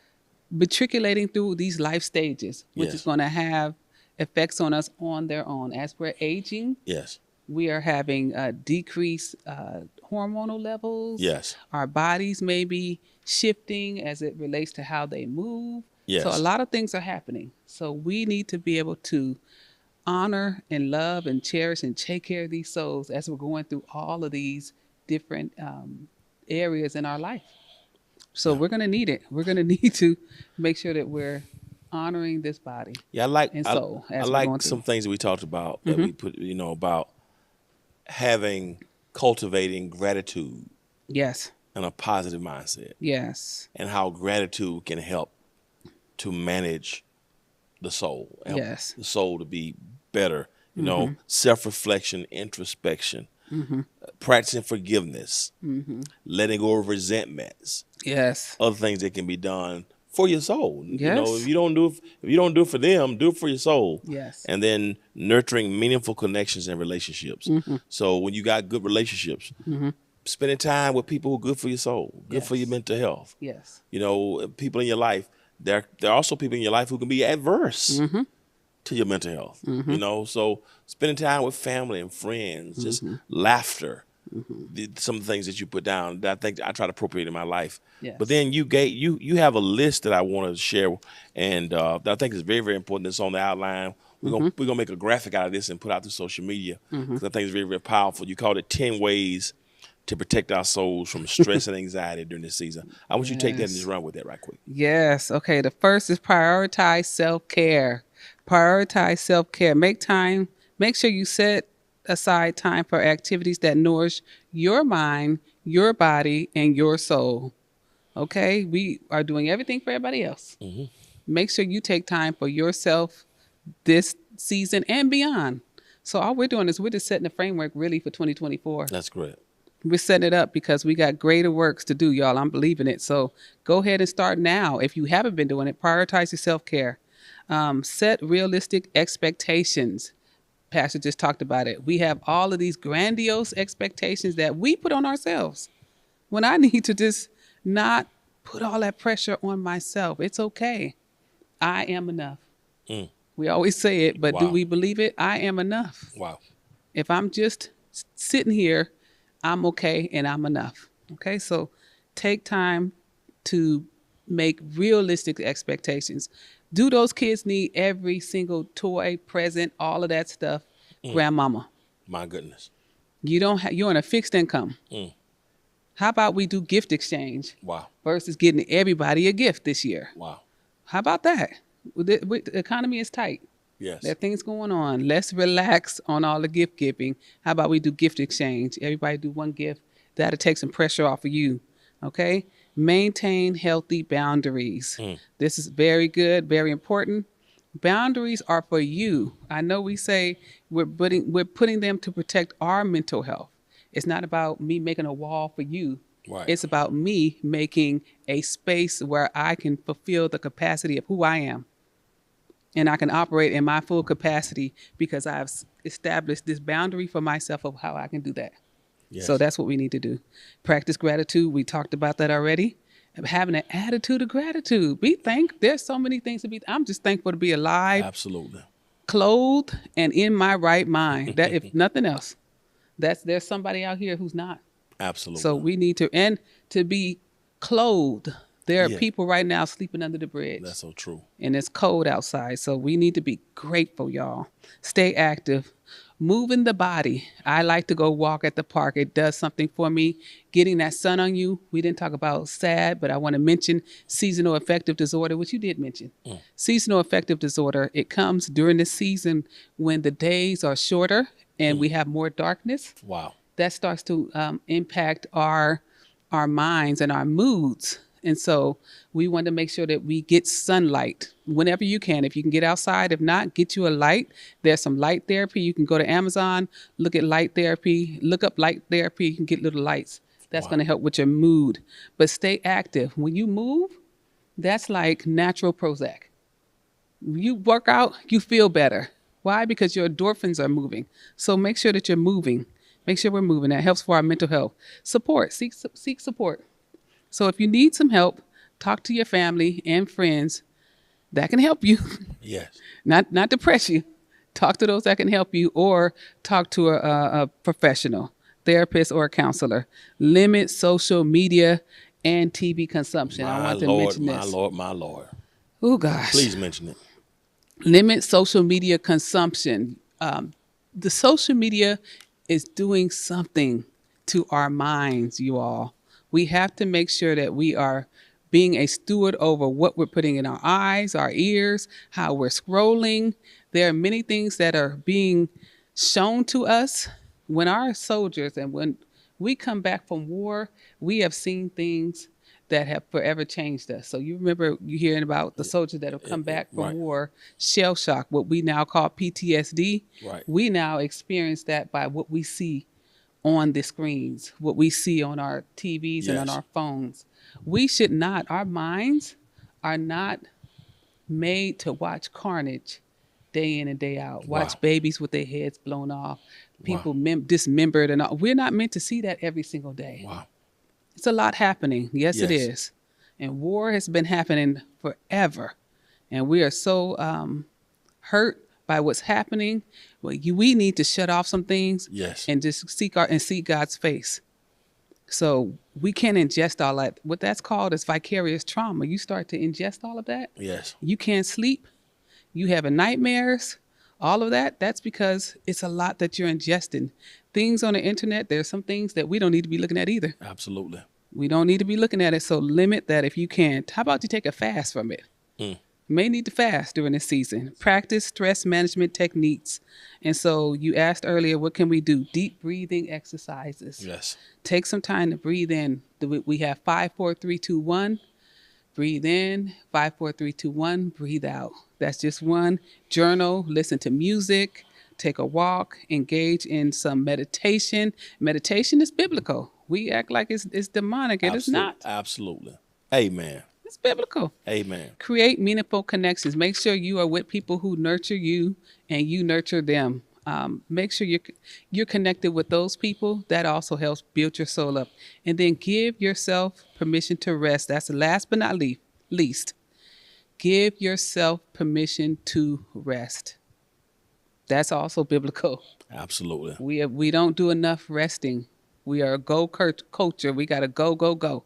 matriculating through these life stages, which is Yes. going to have effects on us on their own. As we're aging, Yes. we are having decreased hormonal levels. Yes. Our bodies may be shifting as it relates to how they move. So a Yes. lot of things are happening. So we need to be able to honor and love and cherish and take care of these souls as we're going through all of these different areas in our life. So Yeah. we're going to need it. We're going to need to make sure that we're honoring this body Yeah. and I, soul I as we're going like through. some things that we talked about that we put, about cultivating gratitude Yes. and a positive mindset, Yes. and how gratitude can help to manage the soul, help Yes. the soul to be better. Self-reflection, introspection, practicing forgiveness, letting go of resentments, Yes. other things that can be done for your soul. Yes. If you don't do it for them, do it for your soul. Yes. And then nurturing meaningful connections and relationships. So when you got good relationships, spending time with people who are good for your soul, good for your Yes. mental health. Yes. People in your life. There are also people in your life who can be adverse to your mental health. So spending time with family and friends, just laughter, some of the things that you put down that I think I try to appropriate in my life. Yes. But then you have a list that I want to share, and that I think is very, very important. It's on the outline. We're gonna make a graphic out of this and put out through social media, because I think it's very, very powerful. You called it 10 ways to protect our souls from stress and anxiety during this season. I want you to take that and Yes. just run with that right quick. Yes. Okay. The first is prioritize self-care. Prioritize self-care. Make sure you set aside time for activities that nourish your mind, your body, and your soul. Okay? We are doing everything for everybody else. Make sure you take time for yourself this season and beyond. So all we're doing is we're just setting the framework really for 2024. That's great. We're setting it up because we got greater works to do, y'all. I'm believing it. So go ahead and start now. If you haven't been doing it, prioritize your self-care. Set realistic expectations. Pastor just talked about it. We have all of these grandiose expectations that we put on ourselves, when I need to just not put all that pressure on myself. It's okay. I am enough. We always say it, but do Wow. we believe it? I am enough. Wow. If I'm just sitting here, I'm okay and I'm enough. Okay, so take time to make realistic expectations. Do those kids need every single toy, present, all of that stuff? Grandmama, My goodness. you're on a fixed income. How about we do gift exchange Wow. versus getting everybody a gift this year? Wow. How about that? The economy is tight. Yes. There are things going on. Let's relax on all the gift giving. How about we do gift exchange? Everybody do one gift. That'll take some pressure off of you. Okay? Maintain healthy boundaries. This is very good, very important. Boundaries are for you. I know we say we're putting them to protect our mental health. It's not about me making a wall for you. Right. It's about me making a space where I can fulfill the capacity of who I am. And I can operate in my full capacity because I've established this boundary for myself of how I can do that. Yes. So that's what we need to do. Practice gratitude. We talked about that already. Having an attitude of gratitude. There's so many things to be. I'm just thankful to be alive, Absolutely. clothed, and in my right mind. That, if nothing else, there's somebody out here who's not. Absolutely. So we need to be clothed. There are Yeah. people right now sleeping under the bridge. That's so true. And it's cold outside. So we need to be grateful, y'all. Stay active. Moving the body. I like to go walk at the park. It does something for me. Getting that sun on you. We didn't talk about SAD, but I want to mention seasonal affective disorder, which you did mention. Seasonal affective disorder, it comes during the season when the days are shorter and we have more darkness. Wow. That starts to impact our minds and our moods. And so we want to make sure that we get sunlight whenever you can. If you can get outside, if not, get you a light. There's some light therapy. You can go to Amazon, look at light therapy, look up light therapy. You can get little lights. That's going to help with your mood. But stay active. When you move, that's like natural Prozac. You work out, you feel better. Why? Because your endorphins are moving. So make sure that you're moving. Make sure we're moving. That helps for our mental health. Support. Seek support. So if you need some help, talk to your family and friends that can help you, Yes. not depress you. Talk to those that can help you, or talk to a professional, therapist or a counselor. Limit social media and TV consumption. I My want to Lord, mention my this. Lord, my Lord. Oh gosh. Please mention it. Limit social media consumption. The social media is doing something to our minds, you all. We have to make sure that we are being a steward over what we're putting in our eyes, our ears, how we're scrolling. There are many things that are being shown to us when our soldiers and when we come back from war, we have seen things that have forever changed us. So you remember you hearing about the soldiers that have come back from Right. war, shell shock, what we now call PTSD. Right. We now experience that by what we see on the screens, what we see on our TVs and on Yes. our phones. We should not, our minds are not made to watch carnage day in and day out. Watch Wow. babies with their heads blown off, people Wow. dismembered and all. We're not meant to see that every single day. Wow. It's a lot happening. Yes, it Yes. is. And war has been happening forever. And we are so hurt by what's happening. Well, we need to shut off some things Yes. and just seek God's face. So we can't ingest all that. What that's called is vicarious trauma. You start to ingest all of that. Yes. You can't sleep. You having nightmares. All of that. That's because it's a lot that you're ingesting. Things on the internet, there's some things that we don't need to be looking at either. Absolutely. We don't need to be looking at it. So limit that if you can. How about you take a fast from it? You may need to fast during this season. Practice stress management techniques. And so you asked earlier, what can we do? Deep breathing exercises. Yes. Take some time to breathe in. We have 5, 4, 3, 2, 1. Breathe in, 5, 4, 3, 2, 1. Breathe out. That's just one. Journal, listen to music, take a walk, engage in some meditation. Meditation is biblical. We act like it's demonic. It is not. Absolutely. Amen. It's biblical. Amen. Create meaningful connections. Make sure you are with people who nurture you and you nurture them. Make sure you're connected with those people. That also helps build your soul up. And then give yourself permission to rest. That's the last but not least. Give yourself permission to rest. That's also biblical. Absolutely. We don't do enough resting. We are a go culture. We got to go.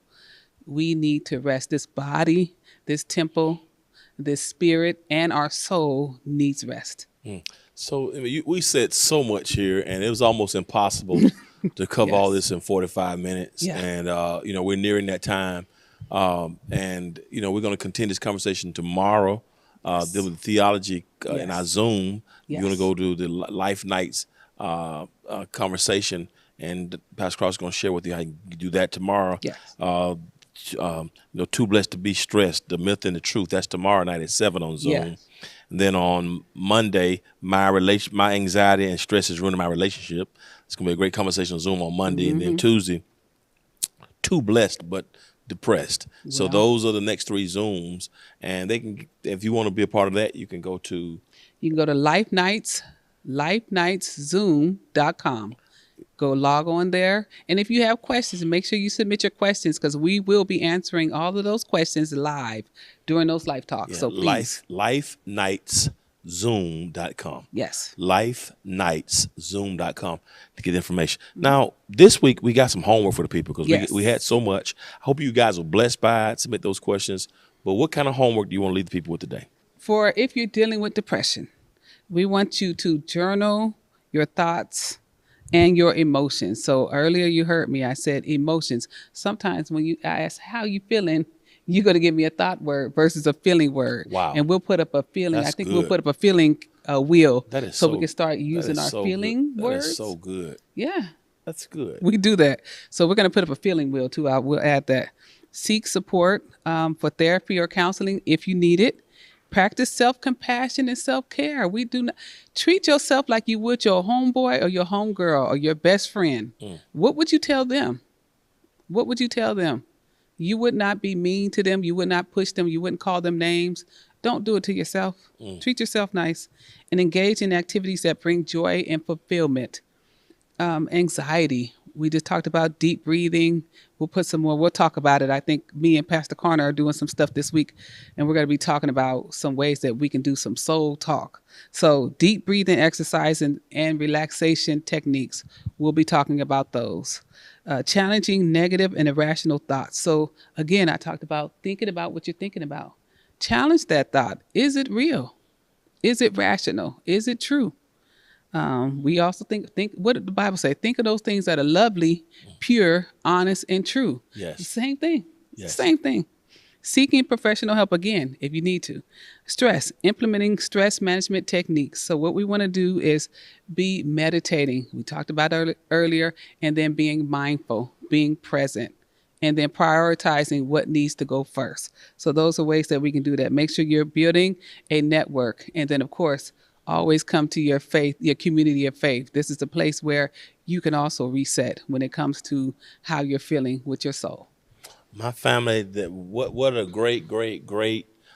We need to rest. This body, this temple, this spirit, and our soul needs rest. So we said so much here, and it was almost impossible to cover all this in 45 minutes. Yeah. And we're nearing that time. And we're going to continue this conversation tomorrow. Deal with theology in our Zoom. Yes. We're going to go to the Life Nights conversation, and Pastor Cross is going to share with you how you can do that tomorrow. Yes. Too blessed to be stressed, the myth and the truth. That's tomorrow night at 7 on Zoom. Yes. And then on Monday, my anxiety and stress is ruining my relationship. It's gonna be a great conversation on Zoom on Monday. And then Tuesday, too blessed but depressed. So those are the next 3 Zooms. And they can, if you want to be a part of that, you can go to lifenightszoom.com. Go log on there. And if you have questions, make sure you submit your questions, because we will be answering all of those questions live during those live talks. So please. lifenightszoom.com. Yes. lifenightszoom.com to get information. Now, this week we got some homework for the people, because we had so much. I hope you guys were blessed by it. Submit those questions. But what kind of homework do you want to leave the people with today? For if you're dealing with depression, we want you to journal your thoughts and your emotions. So earlier you heard me, I said emotions. Sometimes when I ask how you feeling, you're going to give me a thought word versus a feeling word. Wow. And we'll put up a feeling. That's we'll put up a feeling wheel. That is so we can start using our so feeling good. words. That is so good. Yeah. That's good. We do that. So we're going to put up a feeling wheel too. We'll add that. Seek support for therapy or counseling if you need it. Practice self-compassion and self-care. We do not treat yourself like you would your homeboy or your homegirl or your best friend. What would you tell them? What would you tell them? You would not be mean to them. You would not push them. You wouldn't call them names. Don't do it to yourself. Treat yourself nice and engage in activities that bring joy and fulfillment. Anxiety. We just talked about deep breathing. We'll put some more. We'll talk about it. I think me and Pastor Carner are doing some stuff this week, and we're going to be talking about some ways that we can do some soul talk. So, deep breathing exercise and relaxation techniques. We'll be talking about those. Challenging negative and irrational thoughts. So, again, I talked about thinking about what you're thinking about. Challenge that thought. Is it real? Is it rational? Is it true? We also think what did the Bible say? Think of those things that are lovely, pure, honest, and true. Yes. Same thing. Yes. Same thing. Seeking professional help again if you need to. Stress, implementing stress management techniques. So what we want to do is be meditating. We talked about earlier, and then being mindful, being present, and then prioritizing what needs to go first. So those are ways that we can do that. Make sure you're building a network, and then of course, always come to your faith, your community of faith. This is a place where you can also reset when it comes to how you're feeling with your soul. My family, what a great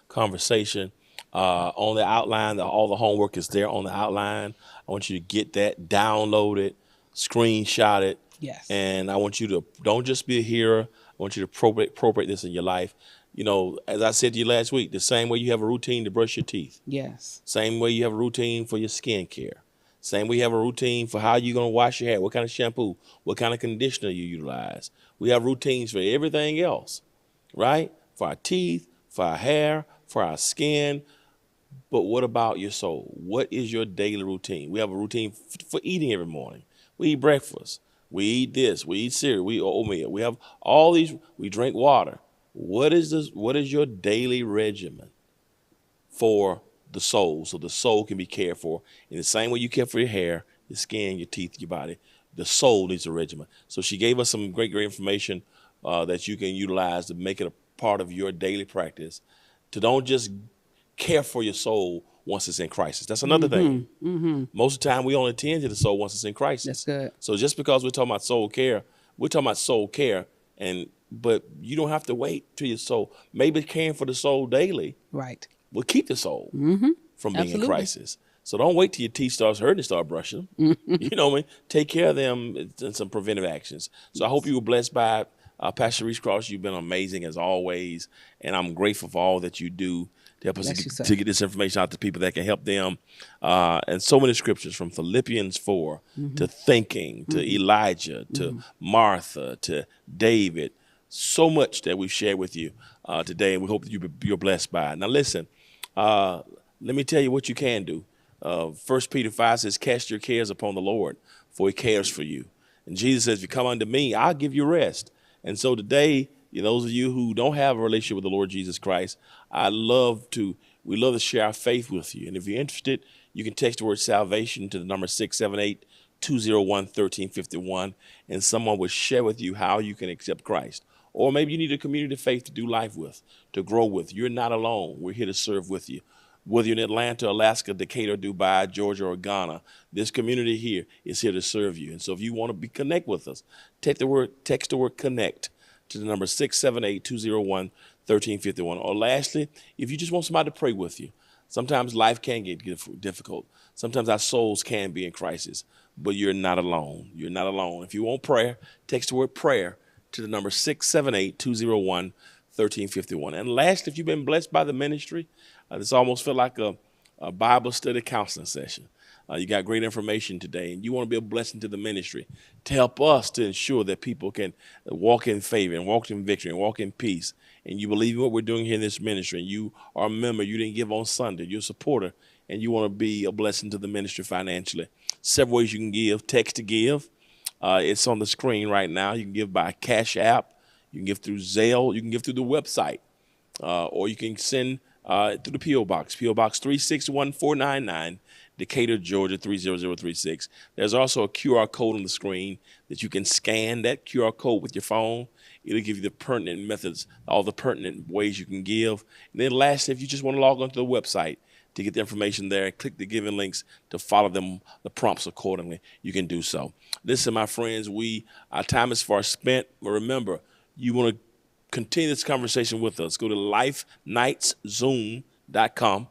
conversation. On the outline, all the homework is there on the outline. I want you to get that, download it, screenshot it. Yes. And I want you to don't just be a hearer. I want you to appropriate this in your life. You know, as I said to you last week, the same way you have a routine to brush your teeth. Yes. Same way you have a routine for your skin care. Same way you have a routine for how you're going to wash your hair, what kind of shampoo, what kind of conditioner you utilize. We have routines for everything else, right? For our teeth, for our hair, for our skin. But what about your soul? What is your daily routine? We have a routine for eating every morning. We eat breakfast. We eat this. We eat cereal. We eat oatmeal. We have all these. We drink water. What is this? What is your daily regimen for the soul, so the soul can be cared for in the same way you care for your hair, your skin, your teeth, your body? The soul needs a regimen. So she gave us some great information that you can utilize to make it a part of your daily practice. To don't just care for your soul once it's in crisis. That's another thing. Most of the time, we only attend to the soul once it's in crisis. That's good. So just because we're talking about soul care, we're talking about soul care, but you don't have to wait till your soul. Maybe caring for the soul daily Right. will keep the soul from being in Absolutely. crisis. So don't wait till your teeth starts hurting and start brushing them. You know what I mean? Take care of them and some preventive actions. So I hope you were blessed by Pastor Reese Cross. You've been amazing as always, and I'm grateful for all that you do to help us to get this information out to people that can help them. And so many scriptures from Philippians 4 to thinking, to Elijah, to Martha, to David. So much that we've shared with you today, and we hope that you're blessed by it. Now listen, let me tell you what you can do. 1 Peter 5 says, cast your cares upon the Lord, for he cares for you. And Jesus says, if you come unto me, I'll give you rest. And so today, those of you who don't have a relationship with the Lord Jesus Christ, we love to share our faith with you. And if you're interested, you can text the word salvation to the number 678-201-1351, and someone will share with you how you can accept Christ. Or maybe you need a community of faith to do life with, to grow with. You're not alone. We're here to serve with you. Whether you're in Atlanta, Alaska, Decatur, Dubai, Georgia, or Ghana, this community here is here to serve you. And so if you want to connect with us, text the word connect to the number 678-201-1351. Or lastly, if you just want somebody to pray with you, sometimes life can get difficult. Sometimes our souls can be in crisis, but you're not alone. You're not alone. If you want prayer, text the word prayer to the number 678-201-1351. And lastly, if you've been blessed by the ministry, this almost felt like a Bible study counseling session. You got great information today, and you want to be a blessing to the ministry to help us to ensure that people can walk in favor and walk in victory and walk in peace. And you believe in what we're doing here in this ministry, and you are a member, you didn't give on Sunday, you're a supporter, and you want to be a blessing to the ministry financially. Several ways you can give. Text to give. It's on the screen right now. You can give by Cash App. You can give through Zelle. You can give through the website. Or you can send through the P.O. Box. P.O. Box 361499, Decatur, Georgia 30036. There's also a QR code on the screen that you can scan that QR code with your phone. It'll give you the pertinent methods, all the pertinent ways you can give. And then lastly, if you just want to log onto the website to get the information there, click the giving links to follow the prompts accordingly, you can do so. Listen, my friends, our time is far spent, but remember, you want to continue this conversation with us. Go to lifenightszoom.com. You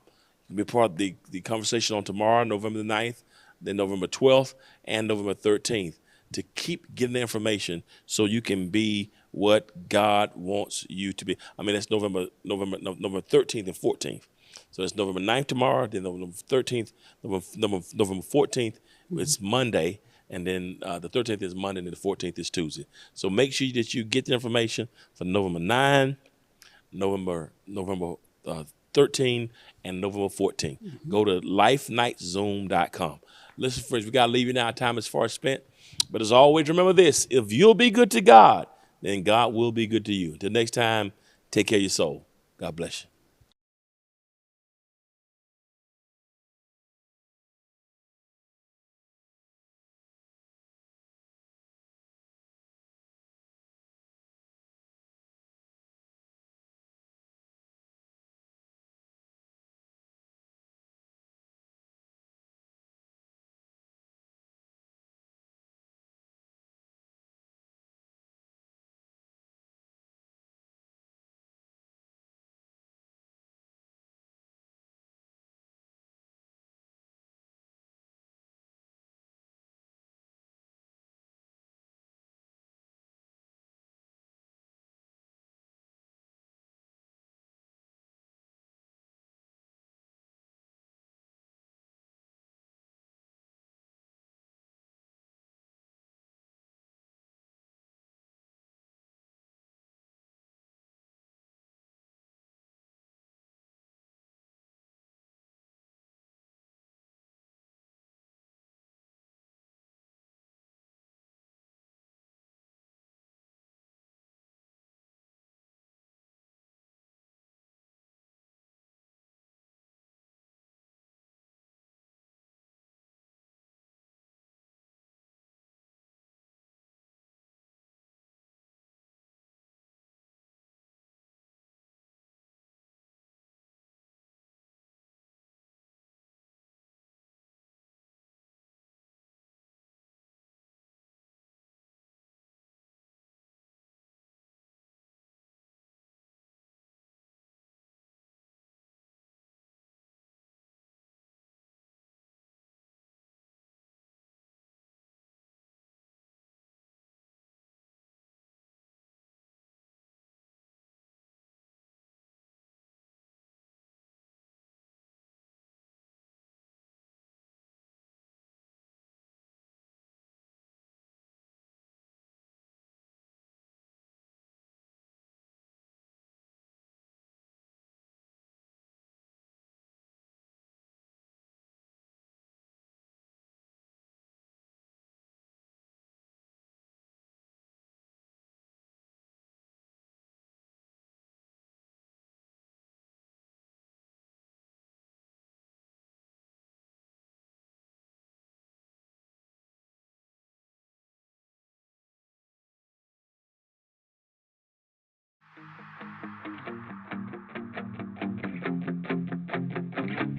can be part of the conversation on tomorrow, November the 9th, then November 12th, and November 13th. to keep getting the information so you can be what God wants you to be. I mean, that's November 13th and 14th. So it's November 9th tomorrow, then November 13th, November 14th, it's Monday, and then the 13th is Monday, and then the 14th is Tuesday. So make sure that you get the information for November 9, November 13, and November 14. Go to lifenightzoom.com. Listen, friends, we got to leave you now. Time is far spent. But as always, remember this. If you'll be good to God, then God will be good to you. Until next time, take care of your soul. God bless you.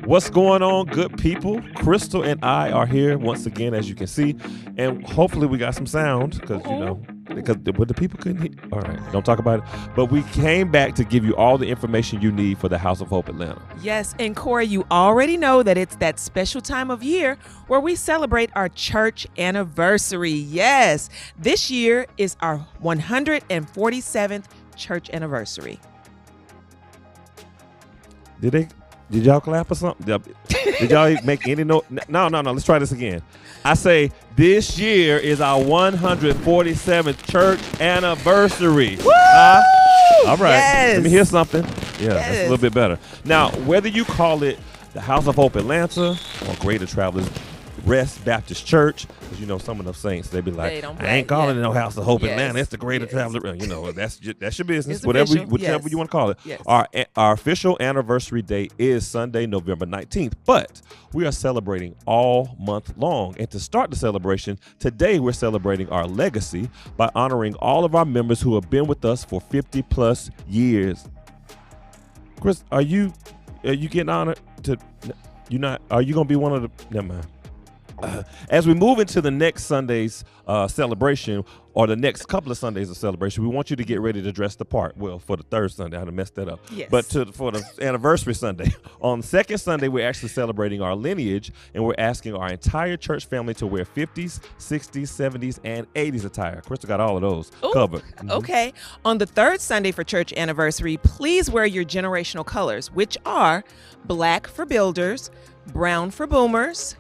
What's going on, good people? Crystal and I are here once again, as you can see, and hopefully we got some sound because the people couldn't hear. All right, don't talk about it. But we came back to give you all the information you need for the House of Hope Atlanta. Yes, and Corey, you already know that it's that special time of year where we celebrate our church anniversary. Yes, this year is our 147th church anniversary. Did y'all clap or something? Did y'all make any note? No. Let's try this again. I say this year is our 147th church anniversary. Woo! All right. Yes. Let me hear something. Yeah, Yes. that's a little bit better. Now, whether you call it the House of Hope Atlanta or Greater Travelers Rest Baptist Church, because you know some of the saints, they be like, They don't I ain't calling it no House of Hope Yes. Atlanta. It's the Greater Yes. Traveler. You know, that's your business. It's Whichever official. Yes. you want to call it. Yes. Our official anniversary date is Sunday, November 19th, but we are celebrating all month long. And to start the celebration, today we're celebrating our legacy by honoring all of our members who have been with us for 50 plus years. Chris, are you getting honored to? Are you gonna be one of the? Never mind. As we move into the next Sunday's celebration, or the next couple of Sundays of celebration, we want you to get ready to dress the part. Well, for the third Sunday, I done messed that up. Yes. But for the anniversary Sunday, on the second Sunday, we're actually celebrating our lineage, and we're asking our entire church family to wear 50s, 60s, 70s, and 80s attire. Crystal got all of those covered. Mhm. Okay. On the third Sunday for church anniversary, please wear your generational colors, which are black for builders, brown for boomers,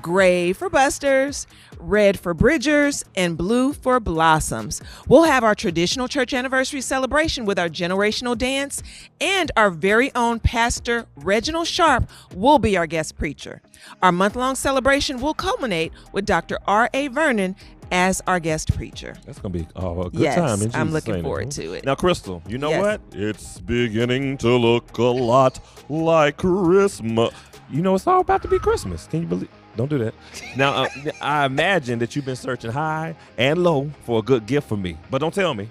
gray for busters, red for bridgers, and blue for blossoms. We'll have our traditional church anniversary celebration with our generational dance, and our very own Pastor Reginald Sharp will be our guest preacher. Our month-long celebration will culminate with Dr. R.A. Vernon as our guest preacher. That's going to be a good Yes, time. In I'm Jesus' looking name. forward to it. Now, Crystal, you know Yes. what? It's beginning to look a lot like Christmas. You know, it's all about to be Christmas. Can you believe? Don't do that. Now, I imagine that you've been searching high and low for a good gift for me, but don't tell me.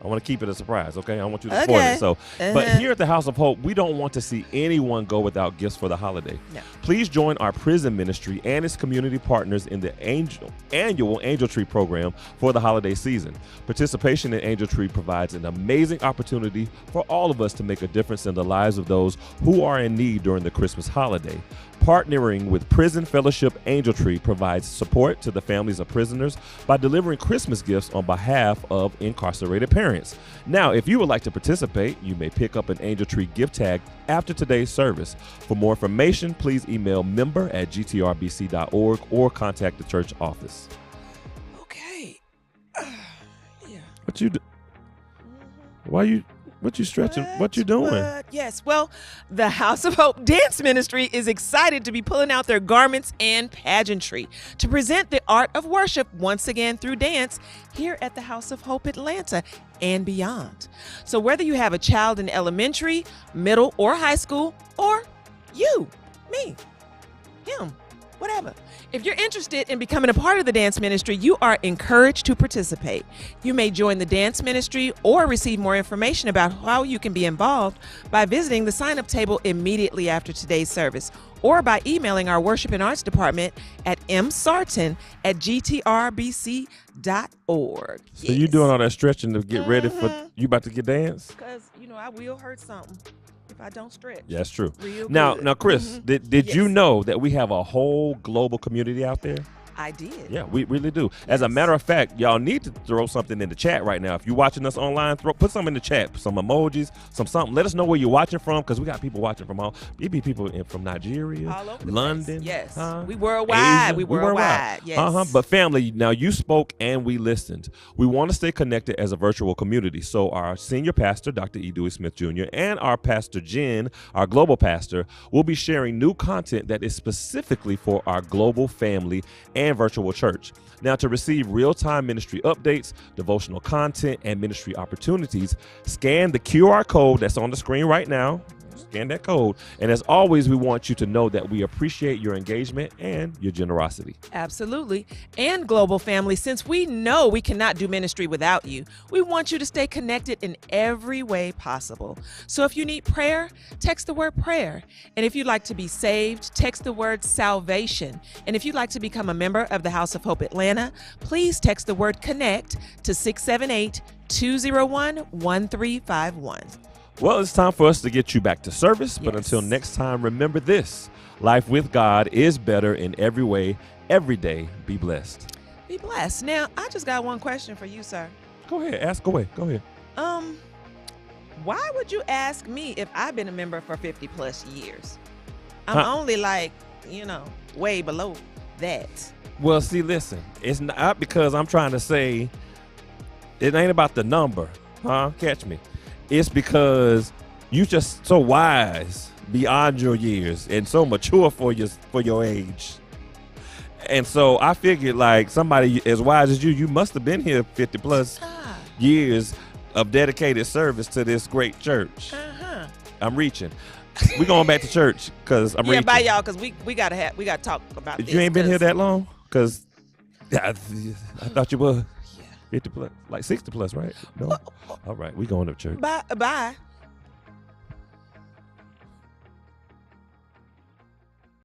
I want to keep it a surprise, okay? I want you to spoil Okay. it. So, but here at the House of Hope, we don't want to see anyone go without gifts for the holiday. No. Please join our prison ministry and its community partners in the annual Angel Tree program for the holiday season. Participation in Angel Tree provides an amazing opportunity for all of us to make a difference in the lives of those who are in need during the Christmas holiday. Partnering with Prison Fellowship Angel Tree provides support to the families of prisoners by delivering Christmas gifts on behalf of incarcerated parents. Now, if you would like to participate, you may pick up an Angel Tree gift tag after today's service. For more information, please email member@gtrbc.org or contact the church office. Okay. Yeah. What you do? What you stretching? What you doing? Yes. Well, the House of Hope Dance Ministry is excited to be pulling out their garments and pageantry to present the art of worship once again through dance here at the House of Hope Atlanta and beyond. So whether you have a child in elementary, middle, or high school, or you, me, him, whatever. If you're interested in becoming a part of the dance ministry, you are encouraged to participate. You may join the dance ministry or receive more information about how you can be involved by visiting the sign-up table immediately after today's service or by emailing our worship and arts department at msarton@gtrbc.org. So you doing all that stretching to get ready for you about to get dance? Because, I will hurt something if I don't stretch. Yeah, that's true. Real Now, good. Chris, did you Yes. know that we have a whole global community out there? I did. Yeah, we really do. As a Yes. matter of fact, y'all need to throw something in the chat right now. If you're watching us online, put some in the chat, some emojis, something. Let us know where you're watching from, because we got people watching from it be people from Nigeria, All over the London. place. Yes. huh? We worldwide. Asia. We worldwide. Yes. But family, now you spoke and we listened. We want to stay connected as a virtual community. So our senior pastor, Dr. E. Dewey Smith Jr., and our pastor Jen, our global pastor, will be sharing new content that is specifically for our global family and virtual church. Now, to receive real-time ministry updates, devotional content, and ministry opportunities, scan the QR code that's on the screen right now. Scan that code. And as always, we want you to know that we appreciate your engagement and your generosity. Absolutely. And global family, since we know we cannot do ministry without you, we want you to stay connected in every way possible. So if you need prayer, text the word prayer. And if you'd like to be saved, text the word salvation. And if you'd like to become a member of the House of Hope Atlanta, please text the word connect to 678-201-1351. Well, it's time for us to get you back to service. But Yes. until next time, remember this: life with God is better in every way, every day. Be blessed. Be blessed. Now, I just got one question for you, sir. Go ahead. Ask away. Go ahead. Why would you ask me if I've been a member for 50 plus years? I'm Huh. only way below that. Well, see, listen. It's not because I'm trying to say it ain't about the number. Catch me. It's because you just so wise beyond your years and so mature for your age. And so I figured like somebody as wise as you must have been here 50 plus years of dedicated service to this great church. I'm reaching. We're going back to church because I'm reaching. Bye y'all, because we gotta talk about this. You ain't been here 'cause- that long? Because I thought you were 50 plus, like 60 plus, right? No? All right, we going to church. Bye.